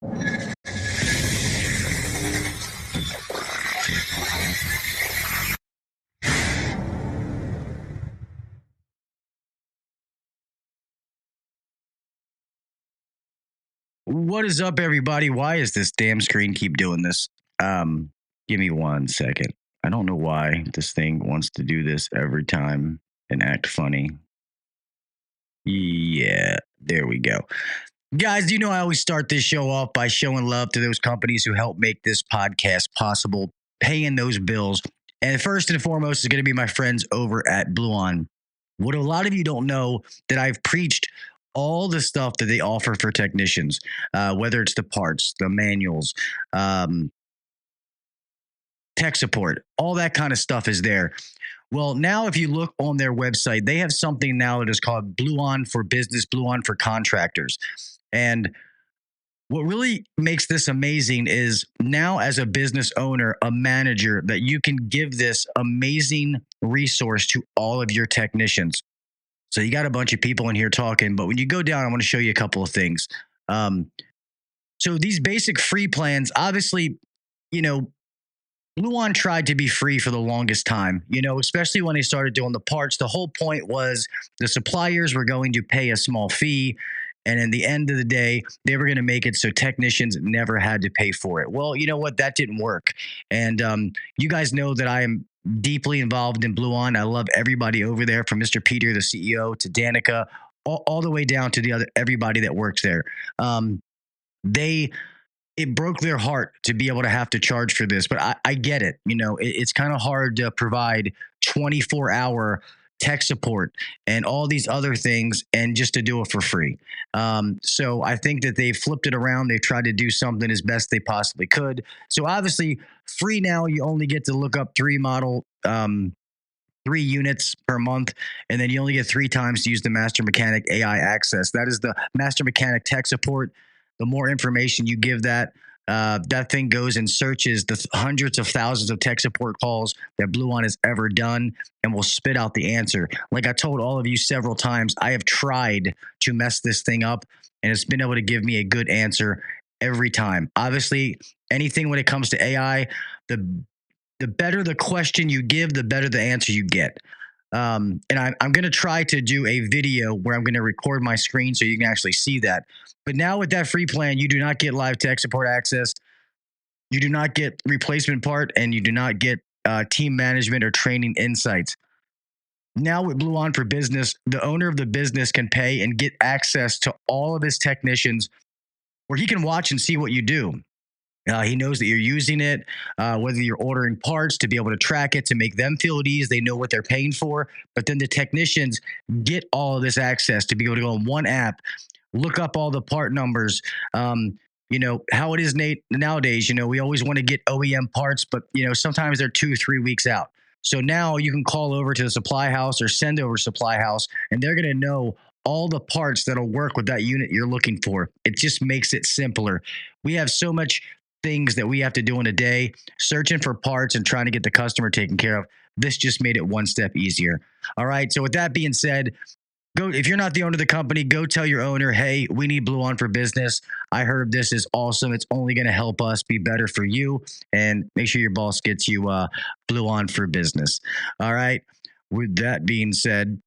What is up, everybody? Why is this damn screen keep doing this? Um, Give me 1 second. I don't know why this thing wants to do this every time and act funny. Yeah, there we go. Guys, you know I always start this show off by showing love to those companies who help make this podcast possible, paying those bills. And first and foremost is going to be my friends over at Blue On. What a lot of you don't know that I've preached all the stuff that they offer for technicians, whether it's the parts, the manuals, um, tech support, all that kind of stuff is there. Well, now if you look on their website, they have something now that is called Blue On for Business, Blue On for Contractors. And what really makes this amazing is now, as a business owner, a manager, that you can give this amazing resource to all of your technicians. So you got a bunch of people in here talking, but when you go down, I want to show you a couple of things. Um, so these basic free plans, obviously, you know, Blue On tried to be free for the longest time, especially when they started doing the parts. The whole point was the suppliers were going to pay a small fee. And in the end of the day, they were going to make it so technicians never had to pay for it. Well, you know what? That didn't work. And you guys know that I am deeply involved in Blue On. I love everybody over there, from Mr. Peter, the CEO, to Danica, all the way down to the other everybody that works there. They It broke their heart to be able to have to charge for this, but I get it. It's kind of hard to provide 24-hour tech support and all these other things and just to do it for free. So I think that they flipped it around. They've tried to do something as best they possibly could. So obviously, free now, you only get to look up three units per month, and then you only get 3 times to use the Master Mechanic AI access. That is the Master Mechanic tech support. The more information you give that thing goes and searches the hundreds of thousands of tech support calls that Blue On has ever done and will spit out the answer. Like I told all of you several times, I have tried to mess this thing up, and it's been able to give me a good answer every time. Obviously, anything when it comes to AI, the better the question you give, the better the answer you get. And I'm going to try to do a video where I'm going to record my screen so you can actually see that. But now with that free plan, you do not get live tech support access. You do not get replacement part, and you do not get team management or training insights. Now with Blue On for Business, the owner of the business can pay and get access to all of his technicians, where he can watch and see what you do. He knows that you're using it, whether you're ordering parts, to be able to track it, to make them feel at ease. They know what they're paying for. But then the technicians get all of this access to be able to go on one app, look up all the part numbers. How it is, Nate, nowadays, we always want to get OEM parts, but, sometimes they're 2-3 weeks out. So now you can call over to the supply house or send over supply house, and they're going to know all the parts that'll work with that unit you're looking for. It just makes it simpler. We have so much things that we have to do in a day, searching for parts and trying to get the customer taken care of. This just made it one step easier. All right. So with that being said, if you're not the owner of the company, go tell your owner, hey, we need Blue On for Business. I heard this is awesome. It's only going to help us be better for you. And make sure your boss gets you Blue On for Business. All right. With that being said,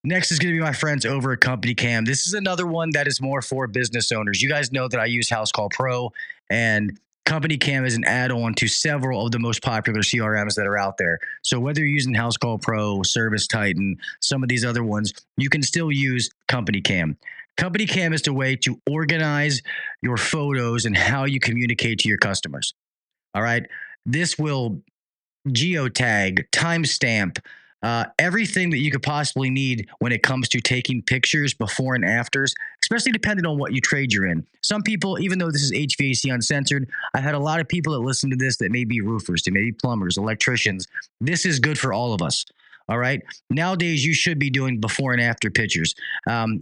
next is going to be my friends over at Company Cam. This is another one that is more for business owners. You guys know that I use House Call Pro, and Company Cam is an add-on to several of the most popular CRMs that are out there. So whether you're using House Call Pro, Service Titan, some of these other ones, you can still use Company Cam. Company Cam is the way to organize your photos and how you communicate to your customers. All right. This will geotag, timestamp, everything that you could possibly need when it comes to taking pictures before and afters, especially depending on what you trade you're in. Some people, even though this is HVAC Uncensored, I've had a lot of people that listen to this that may be roofers, they may be plumbers, electricians. This is good for all of us. All right. Nowadays, you should be doing before and after pictures,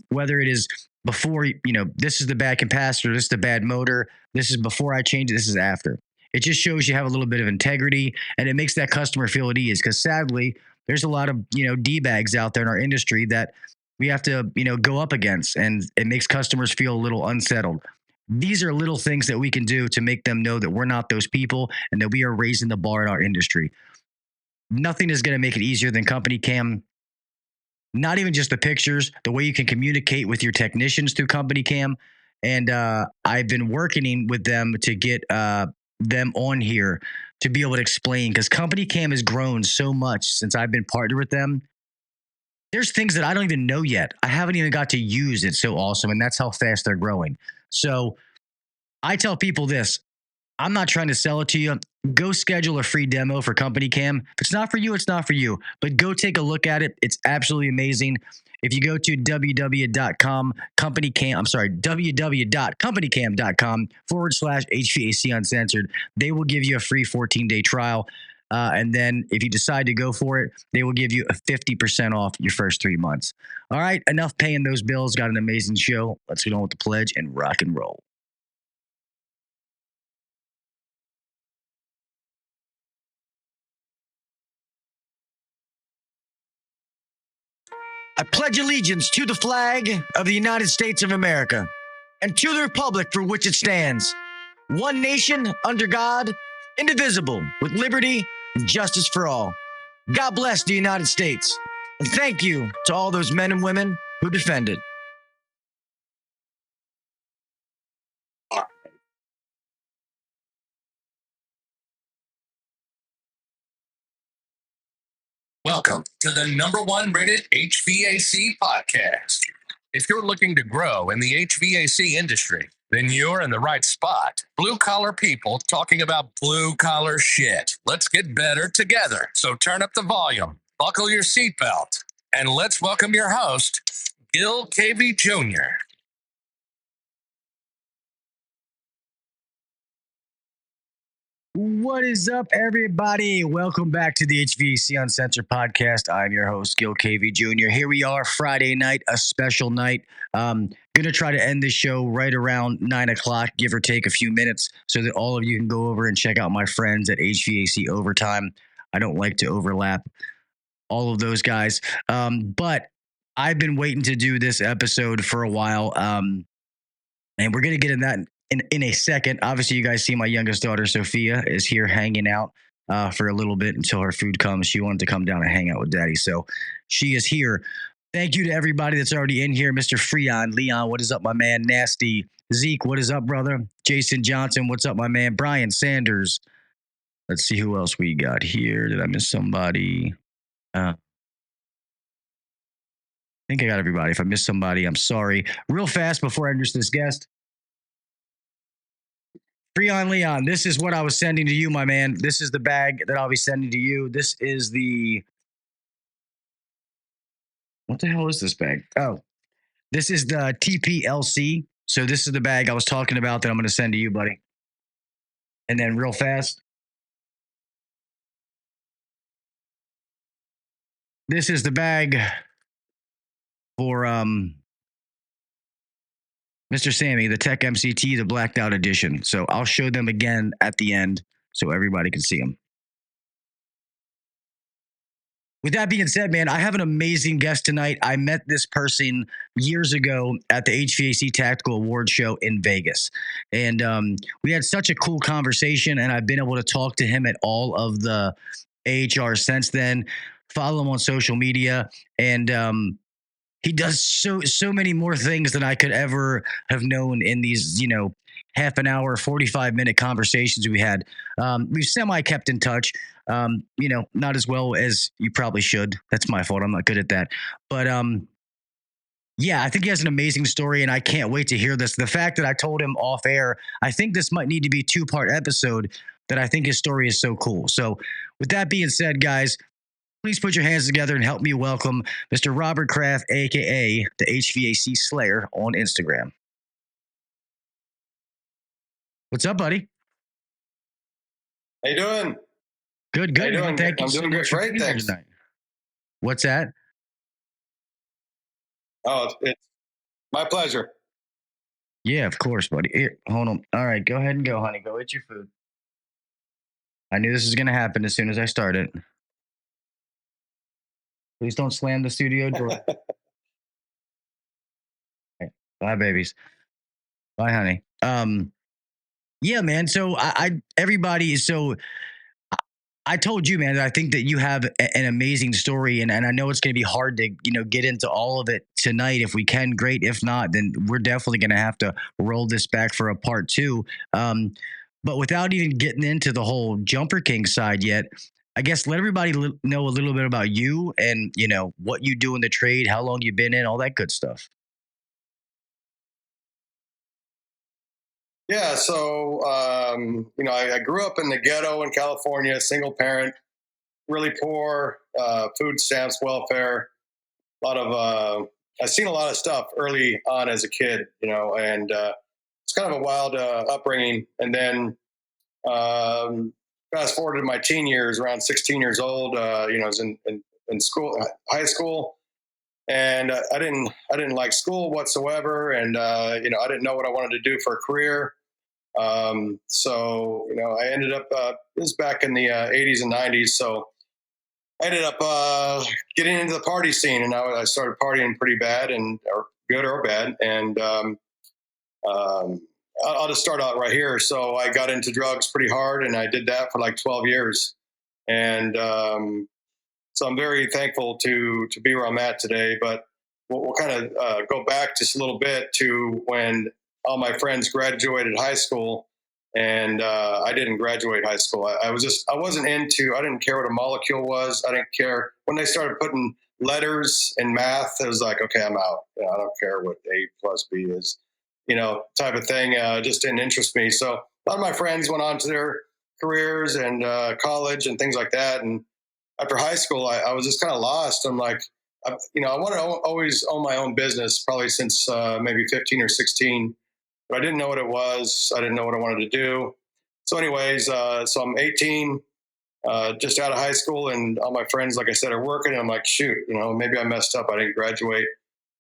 whether it is before, this is the bad capacitor, this is the bad motor, this is before I change it, this is after. It just shows you have a little bit of integrity, and it makes that customer feel at ease, because sadly, there's a lot of, D-bags out there in our industry that we have to, go up against, and it makes customers feel a little unsettled. These are little things that we can do to make them know that we're not those people and that we are raising the bar in our industry. Nothing is going to make it easier than Company Cam. Not even just the pictures, the way you can communicate with your technicians through Company Cam. And I've been working with them to get them on here to be able to explain, because Company Cam has grown so much since I've been partnered with them. There's things that I don't even know yet. I haven't even got to use. It's so awesome. And that's how fast they're growing. So I tell people this: I'm not trying to sell it to you. Go schedule a free demo for Company Cam. If it's not for you, it's not for you. But go take a look at it. It's absolutely amazing. If you go to www.companycam.com/HVAC Uncensored, they will give you a free 14-day trial. And then if you decide to go for it, they will give you a 50% off your first 3 months. All right, enough paying those bills. Got an amazing show. Let's get on with the pledge and rock and roll. I pledge allegiance to the flag of the United States of America and to the republic for which it stands, one nation under God, indivisible, with liberty and justice for all. God bless the United States. And thank you to all those men and women who defend it. Welcome to the #1 rated HVAC podcast. If you're looking to grow in the HVAC industry, then you're in the right spot. Blue collar people talking about blue collar shit. Let's get better together. So turn up the volume, buckle your seatbelt, and let's welcome your host, Gil Cavey Jr. What is up, everybody? Welcome back to the HVAC Uncensored podcast. I'm your host, Gil Cavey Jr. Here we are, Friday night, a special night. Gonna try to end this show right around 9 o'clock, give or take a few minutes, so that all of you can go over and check out my friends at HVAC Overtime. I don't like to overlap all of those guys, but I've been waiting to do this episode for a while, and we're gonna get in that in a second. Obviously, you guys see my youngest daughter, Sophia, is here hanging out for a little bit until her food comes. She wanted to come down and hang out with Daddy, so she is here. Thank you to everybody that's already in here. Mr. Freon, Leon, what is up, my man? Nasty, Zeke, what is up, brother? Jason Johnson, what's up, my man? Brian Sanders. Let's see who else we got here. Did I miss somebody? I think I got everybody. If I missed somebody, I'm sorry. Real fast before I introduce this guest. Freon Leon, this is what I was sending to you, my man. This is the bag that I'll be sending to you. This is what the hell is this bag? Oh, this is the TPLC. So this is the bag I was talking about that I'm going to send to you, buddy. And then real fast, this is the bag for Mr. Sammy, the Tech MCT, the blacked out edition. So I'll show them again at the end so everybody can see them. With that being said, man, I have an amazing guest tonight. I met this person years ago at the HVAC Tactical Award Show in Vegas. And we had such a cool conversation, and I've been able to talk to him at all of the AHR since then. Follow him on social media, and he does so many more things than I could ever have known in these, half an hour, 45-minute conversations we had. We've semi kept in touch, not as well as you probably should. That's my fault. I'm not good at that. But yeah, I think he has an amazing story, and I can't wait to hear this. The fact that I told him off air, I think this might need to be a 2-part episode, that I think his story is so cool. So with that being said, guys, please put your hands together and help me welcome Mr. Robert Kraft, a.k.a. the HVAC Slayer on Instagram. What's up, buddy? How you doing? Good. How you doing? Thank you I'm so doing much for great, being here thanks. tonight. What's that? Oh, it's my pleasure. Yeah, of course, buddy. Here, hold on. All right, go ahead and go, honey. Go eat your food. I knew this was going to happen as soon as I started. Please don't slam the studio door. Okay. Bye, babies. Bye, honey. Yeah, man. So everybody. So I told you, man, that I think that you have an amazing story, and I know it's going to be hard to get into all of it tonight. If we can, great. If not, then we're definitely going to have to roll this back for a part two. But without even getting into the whole Jumper King side yet, I guess let everybody know a little bit about you and what you do in the trade, how long you've been in, all that good stuff. Yeah, so I grew up in the ghetto in California, single parent, really poor, food stamps, welfare, a lot of. I've seen a lot of stuff early on as a kid, and it's kind of a wild upbringing. And then fast forward to my teen years, around 16 years old, I was in school, high school, and I didn't like school whatsoever, and I didn't know what I wanted to do for a career. So I ended up this was back in the 80s and 90s. So I ended up getting into the party scene, and I started partying pretty bad, and or good or bad. And I'll just start out right here. So I got into drugs pretty hard, and I did that for like 12 years. And so I'm very thankful to be where I'm at today. But we'll kind of go back just a little bit to when all my friends graduated high school, and I didn't graduate high school. I didn't care what a molecule was. I didn't care when they started putting letters in math. It was like, okay, I'm out. I don't care what A plus B is, type of thing. Just didn't interest me. So a lot of my friends went on to their careers and college and things like that. And after high school, I was just kind of lost. I'm like, I wanted to always own my own business, probably since maybe 15 or 16. But I didn't know what it was. I didn't know what I wanted to do. So anyways, so I'm 18, just out of high school, and all my friends, like I said, are working. And I'm like, shoot, maybe I messed up. I didn't graduate.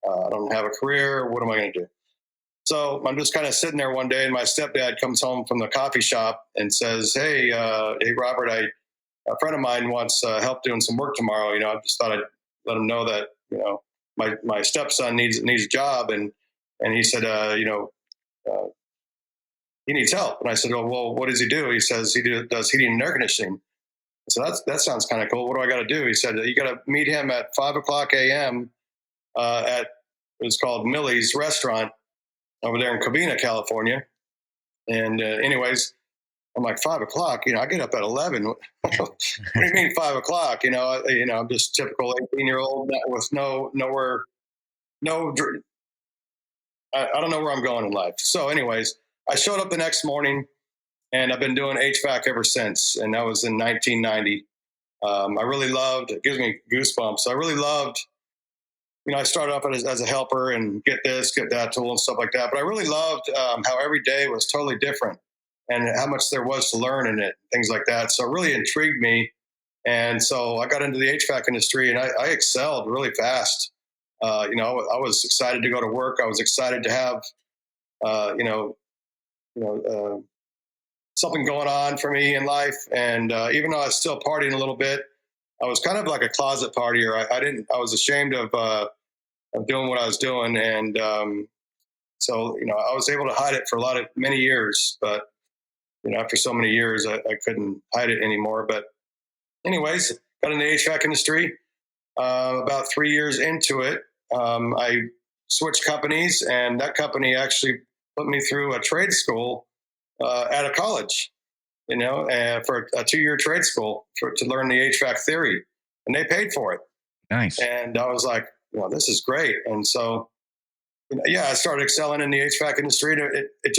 I don't have a career. What am I going to do? So I'm just kind of sitting there one day, and my stepdad comes home from the coffee shop and says, hey, Robert, a friend of mine wants help doing some work tomorrow. I just thought I'd let him know that, my stepson needs a job. And he said, he needs help. And I said, oh, well, what does he do? He says he does heating and air conditioning. So that sounds kind of cool. What do I got to do? He said, you got to meet him at 5:00 a.m. At it's called Millie's Restaurant over there in Covina, California. And anyways, I'm like, 5:00. I get up at 11. What do you mean 5:00? I'm just typical 18-year-old with nowhere. I don't know where I'm going in life. So, anyways, I showed up the next morning, and I've been doing HVAC ever since. And that was in 1990. I really loved. It gives me goosebumps. I really loved. I started off as a helper and get this, get that tool and stuff like that. But I really loved how every day was totally different, and how much there was to learn in it, things like that. So it really intrigued me. And so I got into the HVAC industry, and I excelled really fast. I was excited to go to work. I was excited to have, something going on for me in life. And even though I was still partying a little bit, I was kind of like a closet partier. I was ashamed of doing what I was doing. And so, I was able to hide it for many years, but, after so many years, I couldn't hide it anymore. But anyways, got in the HVAC industry. About 3 years into it, I switched companies, and that company actually put me through a trade school at a college, for a 2-year trade school to learn the HVAC theory, and they paid for it. Nice. And I was like, this is great. And so, I started excelling in the HVAC industry. It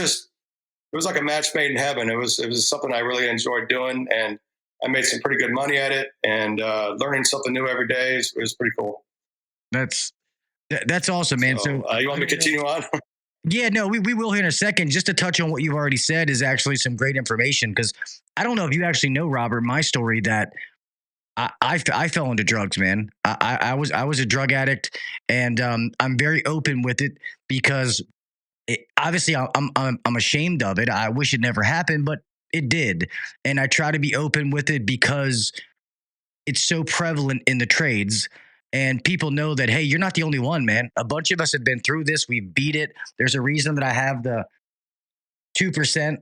was like a match made in heaven. It was something I really enjoyed doing, and I made some pretty good money at it, and learning something new every day is pretty cool. That's awesome, man. So you want me to continue on? Yeah, no, we will here in a second. Just to touch on what you've already said is actually some great information, because I don't know if you actually know, Robert, my story that I fell into drugs, man. I was a drug addict, and I'm very open with it because obviously I'm ashamed of it. I wish it never happened, but it did, and I try to be open with it because it's so prevalent in the trades. And people know that, hey, you're not the only one, man. A bunch of us have been through this. We've beat it. There's a reason that I have 2%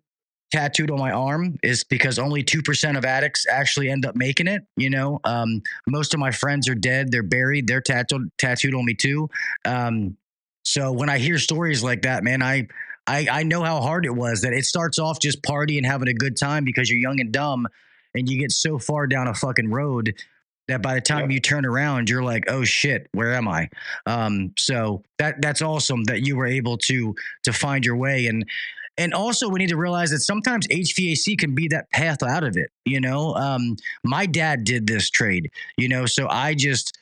tattooed on my arm is because only 2% of addicts actually end up making it. Most of my friends are dead. They're buried. They're tattooed on me too. So when I hear stories like that, man, I know how hard it was. That it starts off just partying, having a good time because you're young and dumb, and you get so far down a fucking road that by the time you turn around, you're like, oh shit, where am I? So that's awesome that you were able to find your way. And also we need to realize that sometimes HVAC can be that path out of it. My dad did this trade, so I just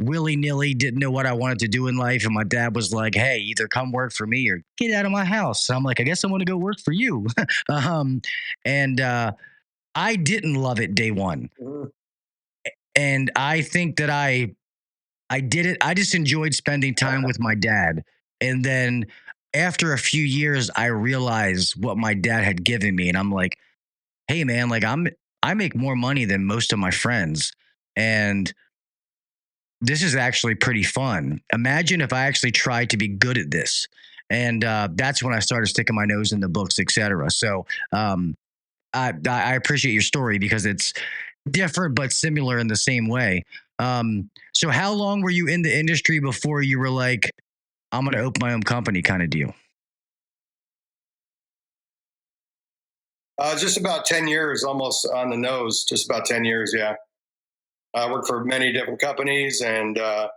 willy-nilly didn't know what I wanted to do in life. And my dad was like, hey, either come work for me or get out of my house. So I'm like, I guess I want to go work for you. And I didn't love it day one. And I think that I did it. I just enjoyed spending time with my dad. And then after a few years, I realized what my dad had given me. And I'm like, hey man, like I make more money than most of my friends. And this is actually pretty fun. Imagine if I actually tried to be good at this. And that's when I started sticking my nose in the books, etc. So I appreciate your story because it's different but similar in the same way. So how long were you in the industry before you were like, I'm going to open my own company kind of deal? Just about 10 years, almost on the nose, just about 10 years. Yeah. I worked for many different companies and I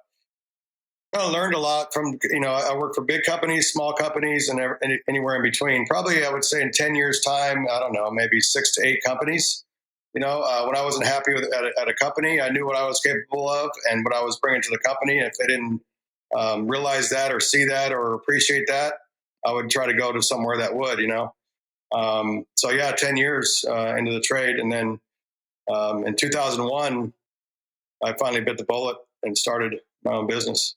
learned a lot from, I worked for big companies, small companies, and anywhere in between. Probably, I would say in 10 years' time, I don't know, maybe 6 to 8 companies. When I wasn't happy at a company, I knew what I was capable of and what I was bringing to the company. And if they didn't realize that or see that or appreciate that, I would try to go to somewhere that would, So yeah, 10 years into the trade. And then in 2001, I finally bit the bullet and started my own business.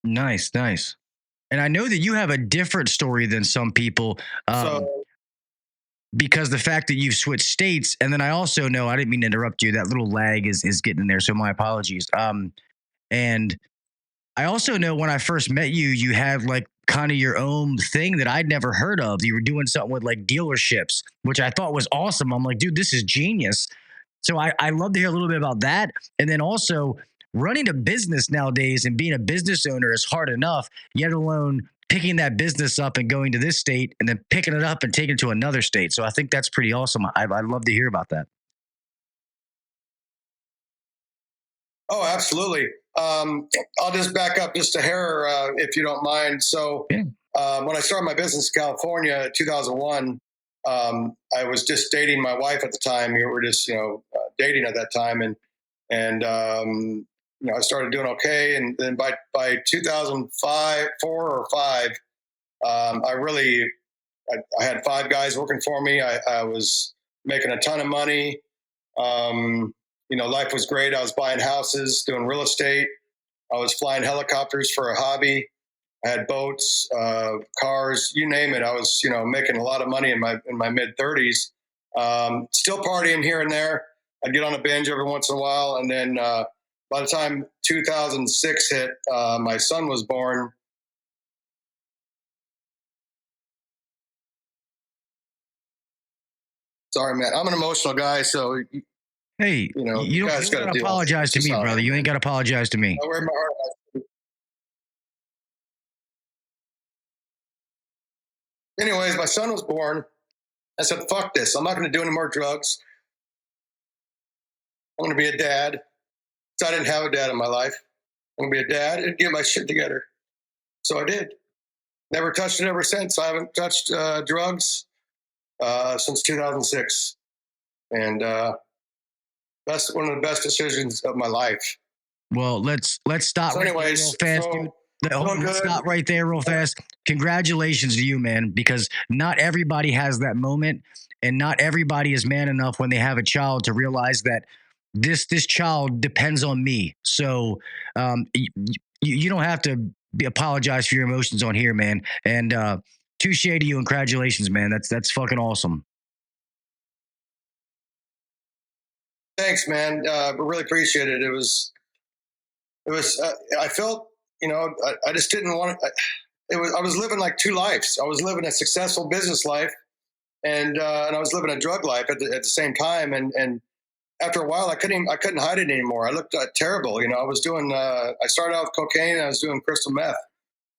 Nice. And I know that you have a different story than some people. Because the fact that you've switched states, and then I also know, I didn't mean to interrupt you, that little lag is getting in there, so my apologies. And I also know when I first met you, you had like kind of your own thing that I'd never heard of. You were doing something with like dealerships, which I thought was awesome. I'm like, dude, this is genius. So I love to hear a little bit about that. And then also running a business nowadays and being a business owner is hard enough, yet alone picking that business up and going to this state and then picking it up and taking it to another state. So I think that's pretty awesome. I'd love to hear about that. Oh, absolutely. I'll just back up just a hair, if you don't mind. So when I started my business in California in 2001, I was just dating my wife at the time. We were just, dating at that time. And I started doing okay. And then by 2005, 4 or 5, I had 5 guys working for me. I was making a ton of money. Life was great. I was buying houses, doing real estate. I was flying helicopters for a hobby. I had boats, cars, you name it. I was, making a lot of money in my mid 30s. Still partying here and there. I'd get on a binge every once in a while. And then by the time 2006 hit, my son was born. Sorry, man. I'm an emotional guy, so hey, you don't got to apologize to me, brother. You ain't got to apologize to me. I wear my heart out. Anyways, my son was born. I said, fuck this. I'm not going to do any more drugs. I'm going to be a dad. So I didn't have a dad in my life. I'm going to be a dad and get my shit together. So I did. Never touched it ever since. I haven't touched drugs since 2006. And that's one of the best decisions of my life. Well, let's stop. So anyways, real fast, dude. Let's stop right there real fast. Congratulations to you, man, because not everybody has that moment, and not everybody is man enough when they have a child to realize that this child depends on me. So you don't have to apologize for your emotions on here, man. And touche to you and congratulations, man. That's fucking awesome. Thanks, man. I really appreciate it. It was. I felt, I just didn't want to. I was living like two lives. I was living a successful business life, and I was living a drug life at the same time. And after a while, I couldn't hide it anymore. I looked terrible. You know, I was doing. I started out with cocaine, and I was doing crystal meth,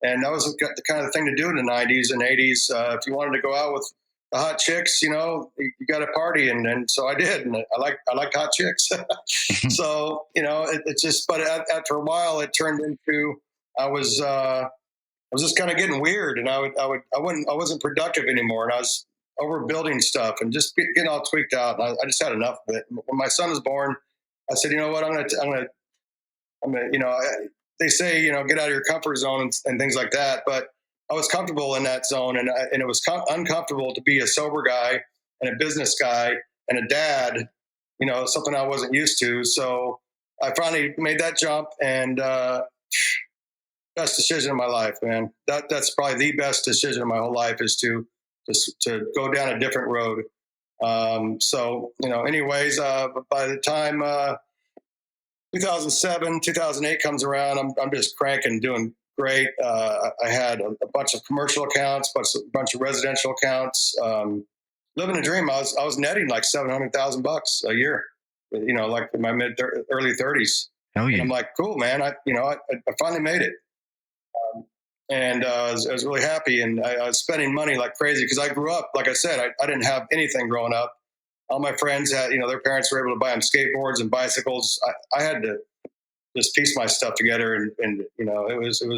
and that was the kind of thing to do in the '90s and '80s. If you wanted to go out with the hot chicks, you know, you got to party, and so I did, and I liked hot chicks. So you know, it's just. But after a while, it turned into I was just kind of getting weird, and I wasn't productive anymore, and I was overbuilding stuff and just getting all tweaked out. And I just had enough of it. When my son was born, I said, you know what, I'm gonna, you know, they say, you know, get out of your comfort zone and things like that. But I was comfortable in that zone, and it was uncomfortable to be a sober guy and a business guy and a dad, you know, something I wasn't used to. So I finally made that jump, and best decision of my life, man. That's probably the best decision of my whole life, is to go down a different road. So, you know, anyways, by the time 2007, 2008 comes around, I'm just cranking, doing great. I had a bunch of commercial accounts, a bunch of residential accounts. Living a dream. I was netting like $700,000 a year, you know, like in my early 30s. Oh yeah. And I'm like, cool, man. I finally made it. And I was really happy, and I was spending money like crazy because I grew up, like I said, I didn't have anything growing up. All my friends had, you know, their parents were able to buy them skateboards and bicycles. I had to just piece my stuff together, and you know, it was you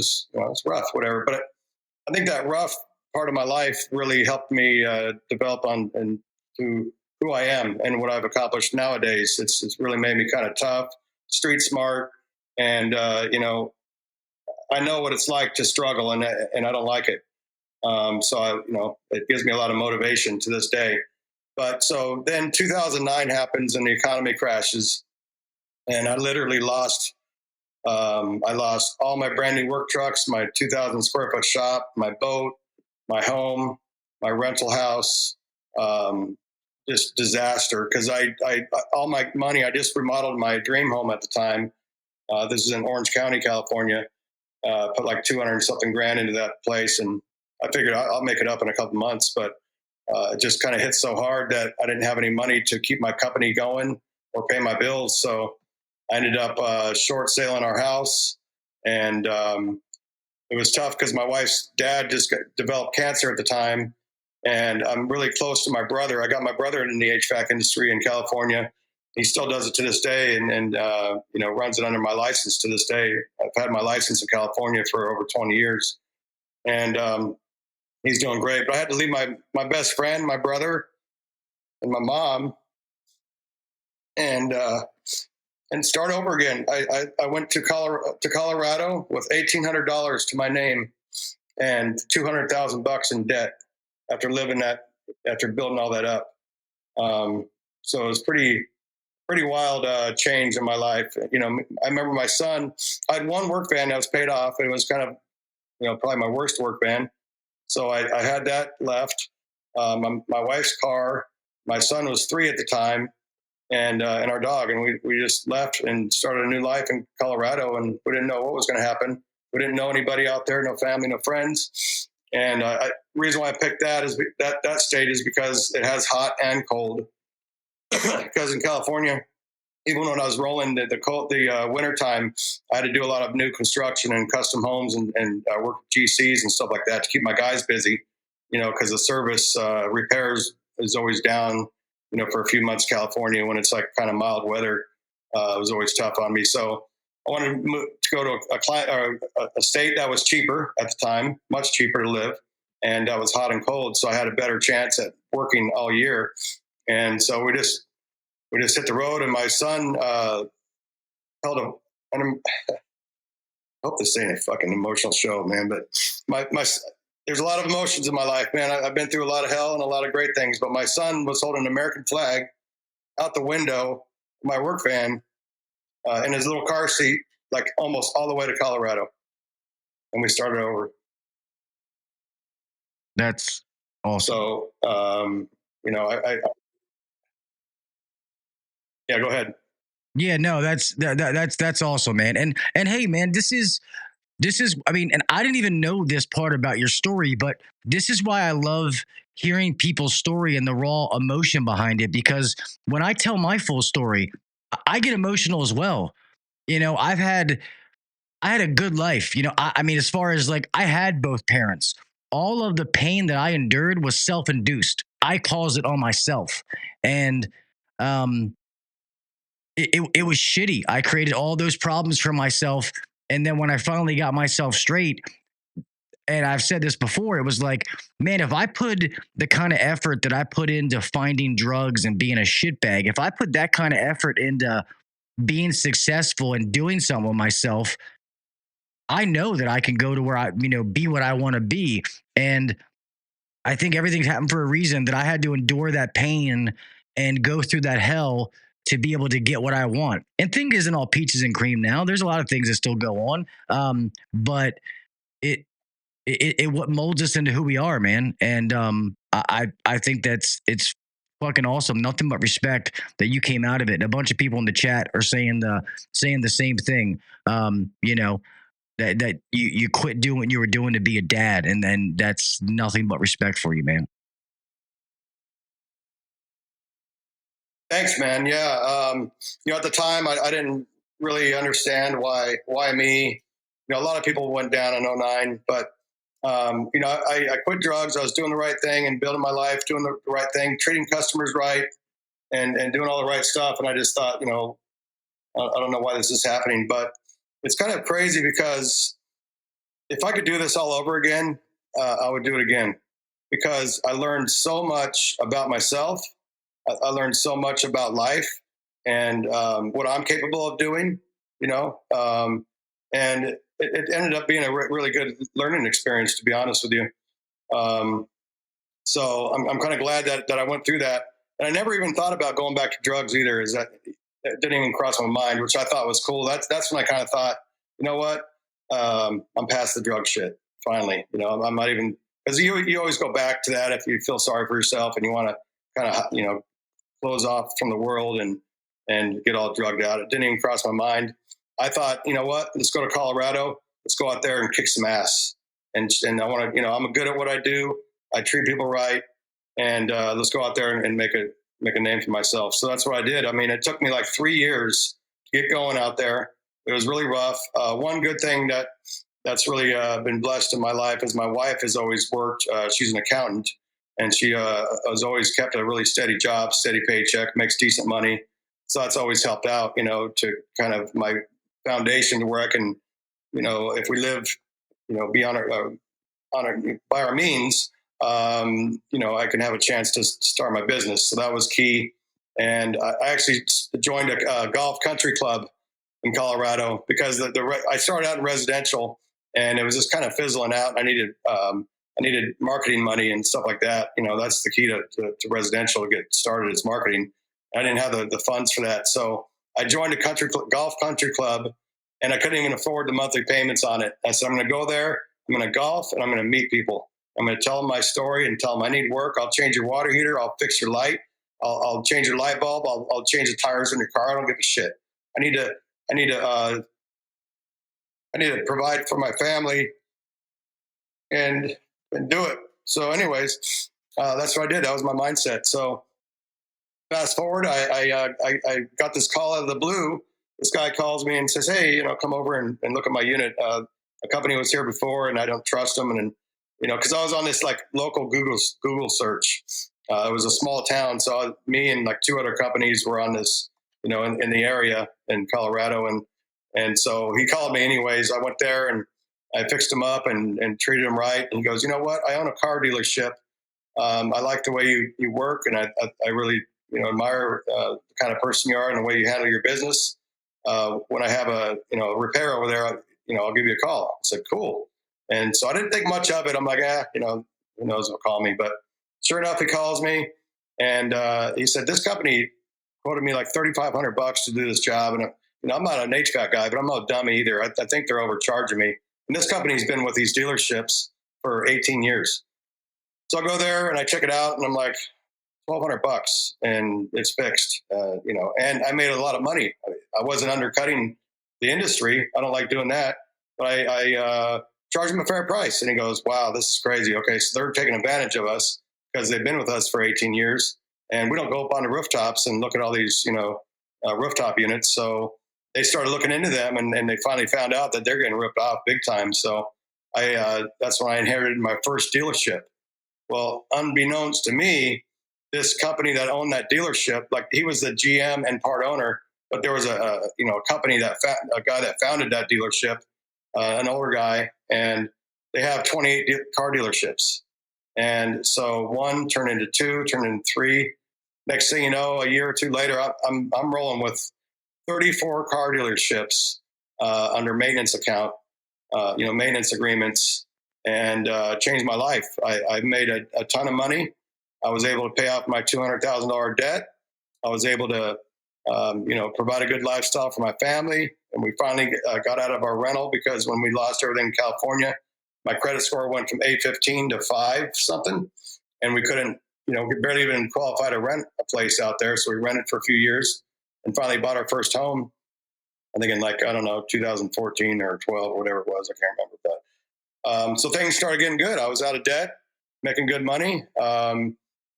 know, it was rough, whatever. But I think that rough part of my life really helped me develop and to who I am and what I've accomplished nowadays. It's really made me kind of tough, street smart, and you know, I know what it's like to struggle, and I don't like it. So you know, it gives me a lot of motivation to this day. But so then 2009 happens, and the economy crashes, and I literally lost. I lost all my brand new work trucks, my 2,000 square foot shop, my boat, my home, my rental house. Just disaster, because I all my money. I just remodeled my dream home at the time. This is in Orange County, California. Put like 200 something grand into that place, and I figured I'll make it up in a couple months. But it just kind of hit so hard that I didn't have any money to keep my company going or pay my bills. So I ended up short selling our house, and it was tough because my wife's dad just developed cancer at the time, and I'm really close to my brother. I got my brother in the HVAC industry in California. He still does it to this day, and you know, runs it under my license to this day. I've had my license in California for over 20 years, and he's doing great. But I had to leave my best friend, my brother, and my mom, and start over again. I went to Colorado with $1,800 to my name and $200,000 in debt after building all that up. So it was pretty wild change in my life. You know, I remember my son, I had one work van that was paid off. It was kind of, you know, probably my worst work van. So I had that left. My wife's car, my son was 3 at the time, and our dog. And we just left and started a new life in Colorado, and we didn't know what was going to happen. We didn't know anybody out there, no family, no friends. And the reason why I picked that is that state is because it has hot and cold. Because in California, even when I was rolling the winter time, I had to do a lot of new construction and custom homes and work with GCs and stuff like that to keep my guys busy, you know, because the service repairs is always down, you know, for a few months. California, when it's like kind of mild weather, it was always tough on me. So I wanted to go to a state that was cheaper at the time, much cheaper to live, and that was hot and cold. So I had a better chance at working all year. And so we just hit the road, and my son held a. And I hope this ain't a fucking emotional show, man. But my there's a lot of emotions in my life, man. I've been through a lot of hell and a lot of great things. But my son was holding an American flag out the window of my work van in his little car seat, like almost all the way to Colorado, and we started over. That's awesome. So you know, yeah, go ahead. Yeah, no, that's awesome, man. And hey, man, this is this is, I mean, and I didn't even know this part about your story, but this is why I love hearing people's story and the raw emotion behind it. Because when I tell my full story, I get emotional as well. You know, I had a good life. You know, I mean, as far as like I had both parents. All of the pain that I endured was self-induced. I caused it on myself. And um it was shitty. I created all those problems for myself. And then when I finally got myself straight, and I've said this before, it was like, man, if I put the kind of effort that I put into finding drugs and being a shitbag, if I put that kind of effort into being successful and doing something with myself, I know that I can go to where I, you know, be what I want to be. And I think everything's happened for a reason, that I had to endure that pain and go through that hell to be able to get what I want. And thing isn't all peaches and cream now. There's a lot of things that still go on. But it, it what molds us into who we are, man. And I think it's fucking awesome. Nothing but respect that you came out of it. And a bunch of people in the chat are saying the same thing. You know, that you quit doing what you were doing to be a dad, and then that's nothing but respect for you, man. Thanks, man. Yeah. You know, at the time, I didn't really understand why me. You know, a lot of people went down in '09, but you know, I quit drugs. I was doing the right thing and building my life, doing the right thing, treating customers right, and doing all the right stuff. And I just thought, you know, I don't know why this is happening, but it's kind of crazy because if I could do this all over again, I would do it again, because I learned so much about myself. I learned so much about life and what I'm capable of doing, you know, and it ended up being a really good learning experience, to be honest with you. Um, so I'm kind of glad that I went through that. And I never even thought about going back to drugs either. Is that it didn't even cross my mind, which I thought was cool. That's when I kind of thought, you know what, I'm past the drug shit finally. You know, I'm not even, because you always go back to that if you feel sorry for yourself and you want to kind of, you know, close off from the world and get all drugged out. It didn't even cross my mind. I thought, you know what, let's go to Colorado. Let's go out there and kick some ass. And I want to, you know, I'm good at what I do. I treat people right, and let's go out there and make a name for myself. So that's what I did. I mean, it took me like 3 years to get going out there. It was really rough. One good thing that's really been blessed in my life is my wife has always worked. She's an accountant, and she has always kept a really steady job, steady paycheck, makes decent money. So that's always helped out, you know, to kind of my foundation to where I can, you know, if we live, you know, be on by our means, you know, I can have a chance to start my business. So that was key. And I actually joined a golf country club in Colorado because I started out in residential and it was just kind of fizzling out. I needed marketing money and stuff like that. You know, that's the key to residential to get started is marketing. I didn't have the funds for that. So I joined a golf country club, and I couldn't even afford the monthly payments on it. I said, I'm going to go there, I'm going to golf, and I'm going to meet people. I'm going to tell them my story and tell them I need work. I'll change your water heater. I'll fix your light. I'll change your light bulb. I'll change the tires in your car. I don't give a shit. I need to provide for my family and do it. So anyways, that's what I did. That was my mindset. So fast forward, I got this call out of the blue. This guy calls me and says, hey, you know, come over and look at my unit. A company was here before and I don't trust them. And, you know, cause I was on this like local Google search. It was a small town. So me and like 2 other companies were on this, you know, in the area in Colorado. And so he called me anyways. I went there and I fixed him up and treated him right. And he goes, you know what? I own a car dealership. I like the way you work. And I really, you know, admire the kind of person you are and the way you handle your business. When I have a repair over there, I'll give you a call. I said, cool. And so I didn't think much of it. I'm like, you know, who knows who'll call me. But sure enough, he calls me and he said, this company quoted me like $3,500 to do this job. And you know, I'm not an HVAC guy, but I'm not a dummy either. I think they're overcharging me. And this company's been with these dealerships for 18 years. So I go there and I check it out and I'm like, $1,200 and it's fixed, you know, and I made a lot of money. I wasn't undercutting the industry. I don't like doing that. but I charge them a fair price. And he goes, wow, this is crazy. Okay, so they're taking advantage of us because they've been with us for 18 years. And we don't go up on the rooftops and look at all these, rooftop units. So they started looking into them, and they finally found out that they're getting ripped off big time. So that's when I inherited my first dealership. Well, unbeknownst to me, this company that owned that dealership, like he was the GM and part owner, but there was a company a guy that founded that dealership, an older guy, and they have 28 car dealerships. And so one turned into two, turned into three. Next thing you know, a year or two later, I'm rolling with 34 car dealerships under maintenance account, maintenance agreements, and changed my life. I made a ton of money. I was able to pay off my $200,000 debt. I was able to, provide a good lifestyle for my family. And we finally got out of our rental because when we lost everything in California, my credit score went from 815 to 5 something. And we couldn't, we barely even qualify to rent a place out there. So we rented for a few years and finally bought our first home. I think in 2014 or 12 or whatever it was. I can't remember. But so things started getting good. I was out of debt, making good money.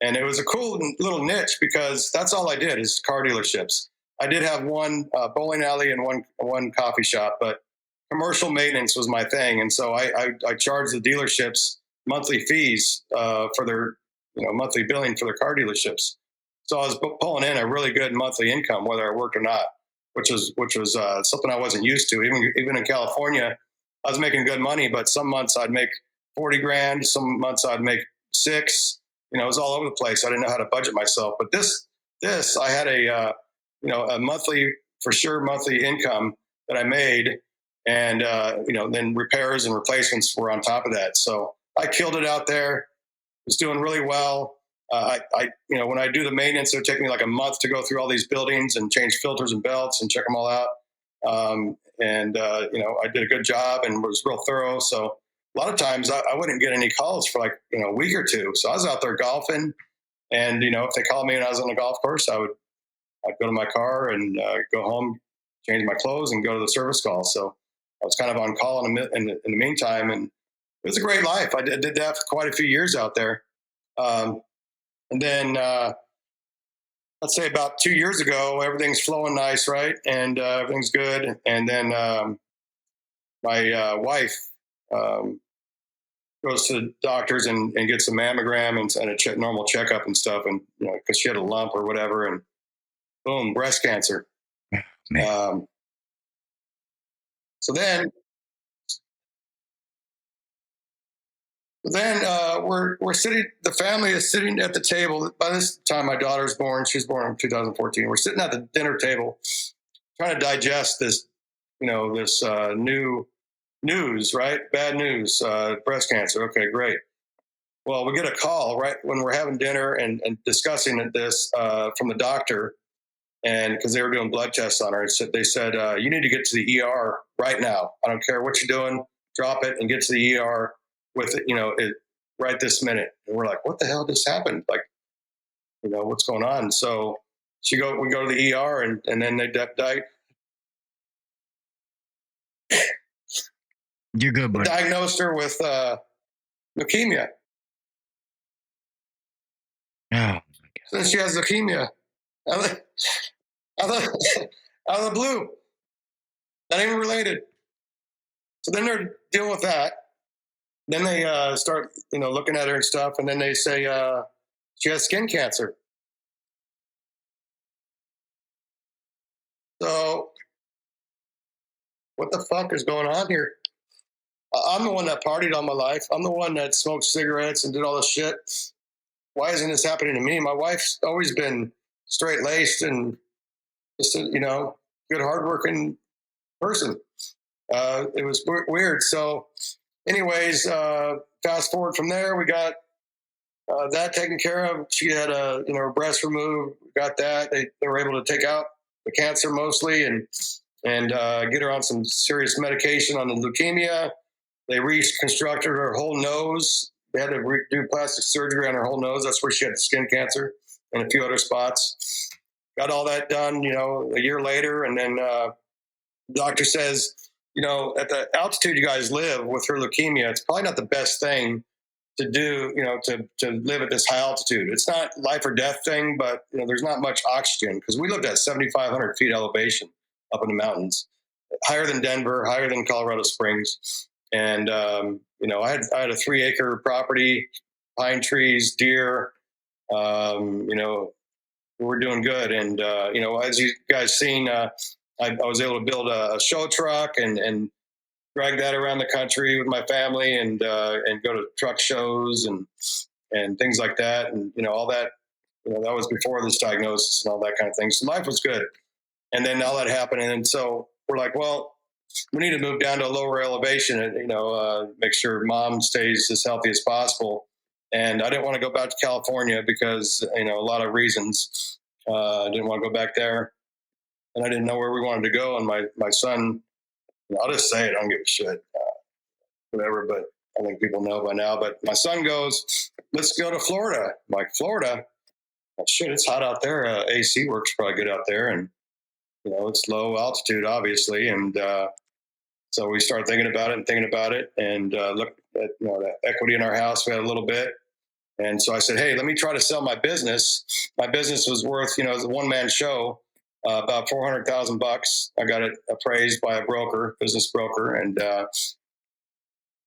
And it was a cool little niche because that's all I did is car dealerships. I did have one bowling alley and one coffee shop, but commercial maintenance was my thing. And so I charged the dealerships monthly fees for their monthly billing for their car dealerships. So I was pulling in a really good monthly income, whether I worked or not, which was something I wasn't used to. Even in California, I was making good money, but some months I'd make 40 grand, some months I'd make 6. It was all over the place. I didn't know how to budget myself. But this I had a monthly income that I made, and then repairs and replacements were on top of that. So I killed it out there. Was doing really well. When I do the maintenance, it would take me like a month to go through all these buildings and change filters and belts and check them all out. I did a good job and was real thorough. So a lot of times I wouldn't get any calls for a week or two. So I was out there golfing, and if they called me and I was on the golf course, I'd go to my car and go home, change my clothes, and go to the service call. So I was kind of on call in the meantime, and it was a great life. I did that for quite a few years out there. And then let's say about 2 years ago, everything's flowing nice, right? And everything's good. And then my wife goes to the doctors and gets a mammogram and a normal checkup and stuff. And, because she had a lump or whatever, and boom, breast cancer. So then we're sitting, the family is sitting at the table. By this time, my daughter's born. She was born in 2014. We're sitting at the dinner table trying to digest this, this new news, right? Bad news, breast cancer. Okay, great. Well, we get a call right when we're having dinner and discussing this from the doctor, and because they were doing blood tests on her, they said, you need to get to the ER right now. I don't care what you're doing, drop it and get to the ER with it, right this minute. And we're like, what the hell just happened? What's going on? So we go to the ER and then they You're good, buddy. Diagnosed her with leukemia. Oh my God. Since she has leukemia, out of the blue, not even related. So then they're dealing with that. Then they start, looking at her and stuff, and then they say she has skin cancer. So what the fuck is going on here? I'm the one that partied all my life. I'm the one that smoked cigarettes and did all this shit. Why isn't this happening to me? My wife's always been straight-laced and just a, good, hardworking person. It was weird. So anyways, fast forward from there, we got that taken care of. She had her breast removed. Got that. They were able to take out the cancer mostly and get her on some serious medication on the leukemia. They reconstructed her whole nose. They had to do plastic surgery on her whole nose. That's where she had the skin cancer and a few other spots. Got all that done, a year later. And then the doctor says, at the altitude you guys live with her leukemia, it's probably not the best thing to do, to live at this high altitude. It's not life or death thing, but there's not much oxygen because we lived at 7,500 feet elevation up in the mountains, higher than Denver, higher than Colorado Springs. And, I had a 3-acre property, pine trees, deer, we're doing good. And, as you guys seen, I was able to build a show truck and drag that around the country with my family and go to truck shows and things like that. And, all that, that was before this diagnosis and all that kind of thing. So life was good. And then all that happened. And so we're like, well, we need to move down to a lower elevation and, make sure mom stays as healthy as possible. And I didn't want to go back to California because, a lot of reasons. I didn't want to go back there. And I didn't know where we wanted to go. And my son, I'll just say it, I don't give a shit, whatever, but I think people know by now. But my son goes, let's go to Florida. I'm like, Florida? Oh, shit, it's hot out there. AC works probably good out there. And, it's low altitude, obviously. And so we started thinking about it and looked at, the equity in our house. We had a little bit. And so I said, hey, let me try to sell my business. My business was worth, as a one-man show, about $400,000. I got it appraised by a business broker. And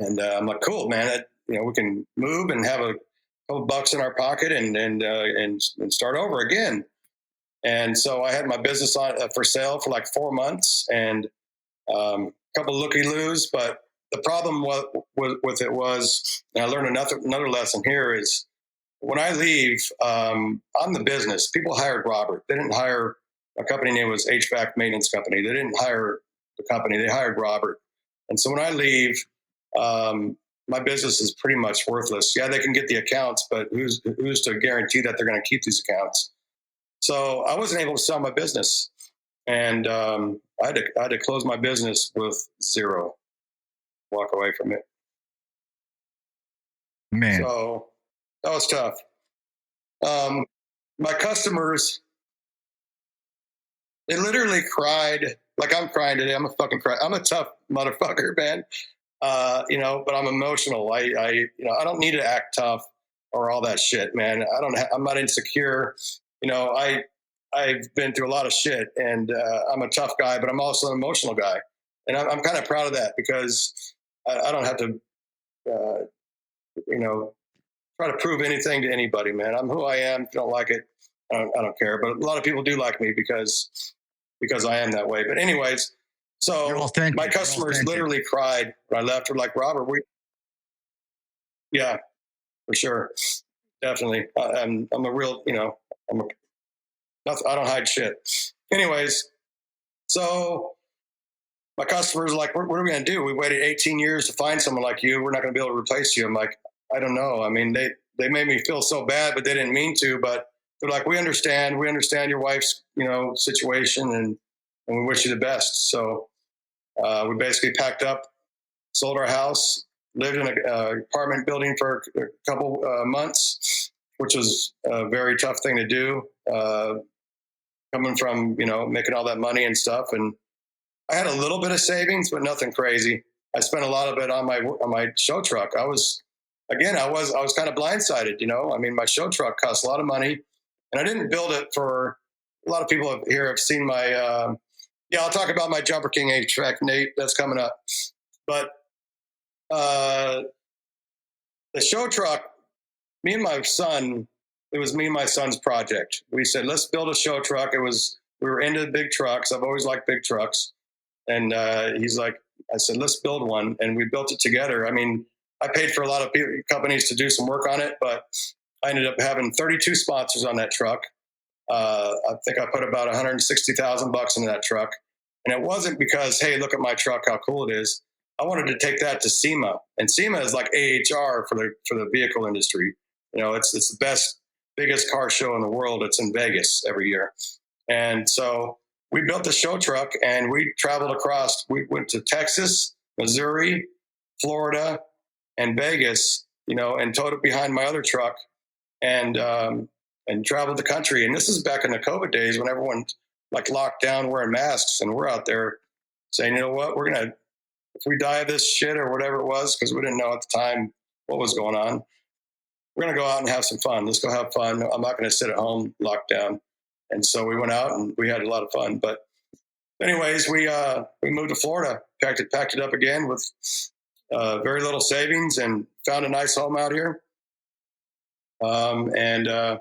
I'm like, cool, man. We can move and have a couple bucks in our pocket and start over again. And so I had my business on for sale for like 4 months and a couple looky-loos. But the problem with it was, and I learned another lesson here is when I leave, I'm the business. People hired Robert. They didn't hire a company name was HVAC Maintenance Company. They didn't hire the company. They hired Robert. And so when I leave, my business is pretty much worthless. Yeah, they can get the accounts, but who's to guarantee that they're going to keep these accounts? So I wasn't able to sell my business. And I had to close my business with zero, walk away from it. Man. So that was tough. My customers, they literally cried like I'm crying today. I'm a fucking cry. I'm a tough motherfucker, man. But I'm emotional. I don't need to act tough or all that shit, man. I'm not insecure. I've been through a lot of shit and I'm a tough guy, but I'm also an emotional guy. And I'm kind of proud of that because I don't have to, try to prove anything to anybody, man. I'm who I am. If you don't like it, I don't care. But a lot of people do like me because I am that way. But anyways, so my customers literally cried when I left. They're like, Robert, yeah, for sure. Definitely. I'm a real, I don't hide shit. Anyways, so my customers are like, what are we going to do? We waited 18 years to find someone like you. We're not going to be able to replace you. I'm like, I don't know. I mean, they made me feel so bad, but they didn't mean to. But they're like, we understand your wife's, situation and we wish you the best. So we basically packed up, sold our house, lived in an apartment building for a couple months, which was a very tough thing to do. Coming from, making all that money and stuff. And I had a little bit of savings, but nothing crazy. I spent a lot of it on my show truck. I was kind of blindsided, I mean, my show truck cost a lot of money and I didn't build it for, a lot of people here have seen my, I'll talk about my Jumper King HVAC, Nate, that's coming up. But the show truck, me and my son, it was me and my son's project. We said, let's build a show truck. We were into big trucks. I've always liked big trucks. And he's like, I said, let's build one. And we built it together. I mean, I paid for a lot of companies to do some work on it, but I ended up having 32 sponsors on that truck. I think I put about $160,000 into that truck. And it wasn't because, hey, look at my truck, how cool it is. I wanted to take that to SEMA. And SEMA is like AHR for the vehicle industry. It's the biggest car show in the world. It's in Vegas every year. And so we built the show truck and we traveled across. We went to Texas, Missouri, Florida, and Vegas, and towed it behind my other truck and traveled the country. And this is back in the COVID days when everyone like locked down wearing masks, and we're out there saying, you know what, we're going to if we die of this shit or whatever it was, because we didn't know at the time what was going on, we're going to go out and have some fun. Let's go have fun. I'm not going to sit at home locked down. And so we went out and we had a lot of fun. But anyways, we moved to Florida, packed it up again with very little savings, and found a nice home out here. I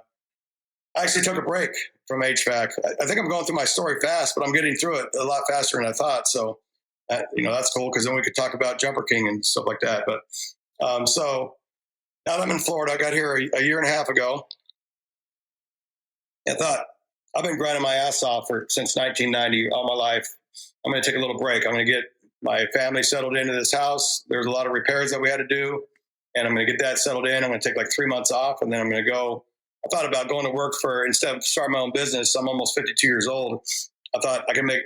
actually took a break from HVAC. I think I'm going through my story fast, but I'm getting through it a lot faster than I thought. So, that's cool, because then we could talk about Jumper King and stuff like that. But so now that I'm in Florida, I got here a year and a half ago. I thought, I've been grinding my ass off since 1990, all my life. I'm going to take a little break. I'm going to get my family settled into this house. There's a lot of repairs that we had to do, and I'm going to get that settled in. I'm going to take like 3 months off, and then I'm going to go. I thought about going to work instead of starting my own business. I'm almost 52 years old. I thought I could be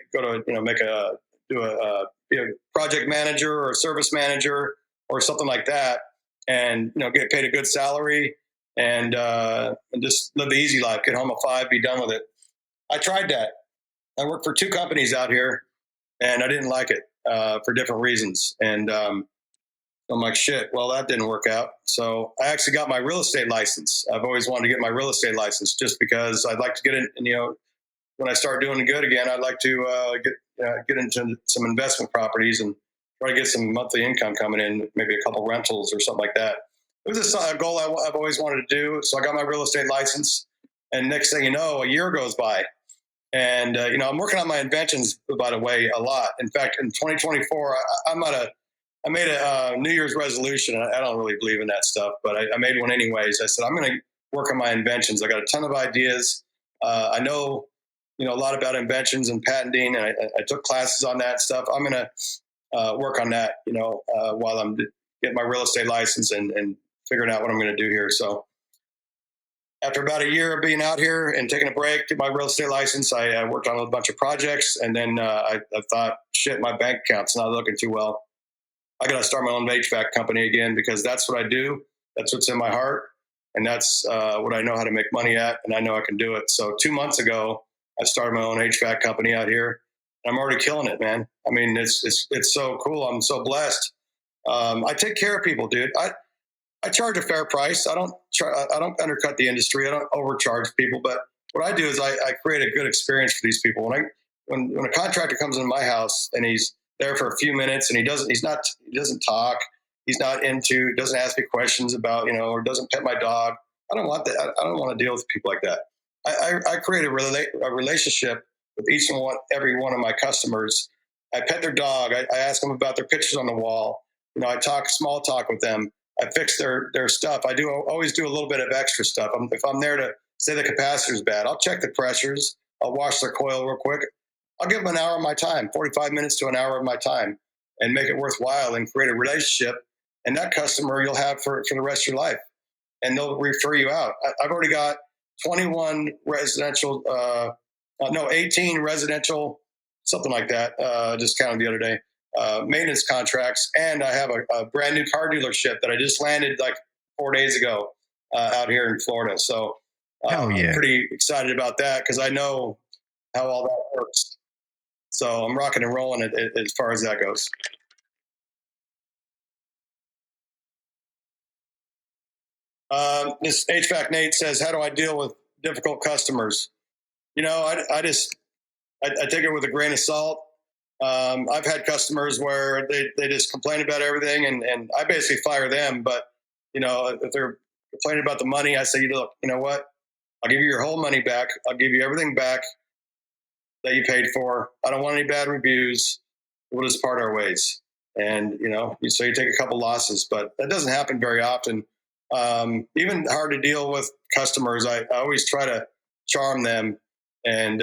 a project manager or a service manager or something like that, and get paid a good salary and just live the easy life. Get home at 5, be done with it. I tried that. I worked for 2 companies out here, and I didn't like it for different reasons. And I'm like, shit, well, that didn't work out. So I actually got my real estate license. I've always wanted to get my real estate license just because I'd like to get in, when I start doing good again, I'd like to get into some investment properties and try to get some monthly income coming in, maybe a couple rentals or something like that. It was a goal I've always wanted to do. So I got my real estate license, and next thing you know, a year goes by. And, I'm working on my inventions, by the way, a lot. In fact, in 2024, I made a New Year's resolution. I don't really believe in that stuff, but I made one anyways. I said, I'm going to work on my inventions. I got a ton of ideas. I know, a lot about inventions and patenting, and I took classes on that stuff. I'm going to work on that, while I'm getting my real estate license and figuring out what I'm going to do here. So after about a year of being out here and taking a break, get my real estate license, I worked on a bunch of projects, and then I thought, shit, my bank account's not looking too well. I got to start my own HVAC company again, because that's what I do. That's what's in my heart. And that's what I know how to make money at. And I know I can do it. So 2 months ago, I started my own HVAC company out here. I'm already killing it, man. I mean, it's so cool. I'm so blessed. I take care of people, dude. I charge a fair price. I don't undercut the industry. I don't overcharge people. But what I do is I create a good experience for these people. When a contractor comes into my house and he's there for a few minutes and he doesn't talk, doesn't ask me questions about, or doesn't pet my dog. I don't want that. I don't want to deal with people like that. I create a relationship with every one of my customers. I pet their dog. I ask them about their pictures on the wall. I talk small talk with them. I fix their stuff. I always do a little bit of extra stuff. If I'm there to say the capacitor's bad, I'll check the pressures. I'll wash their coil real quick. I'll give them an hour of my time, 45 minutes to an hour of my time, and make it worthwhile and create a relationship. And that customer you'll have for the rest of your life, and they'll refer you out. I've already got 18 residential, something like that, just counted the other day, maintenance contracts. And I have a brand new car dealership that I just landed like 4 days ago out here in Florida. So I'm pretty excited about that, because I know how all that works. So I'm rocking and rolling as far as that goes. This HVAC Nate says, how do I deal with difficult customers? I take it with a grain of salt. I've had customers where they just complain about everything, and I basically fire them. But, if they're complaining about the money, I say, look, you know what? I'll give you your whole money back. I'll give you everything back that you paid for. I don't want any bad reviews. We'll just part our ways. And, so you take a couple losses, but that doesn't happen very often. Even hard to deal with customers. I always try to charm them, and,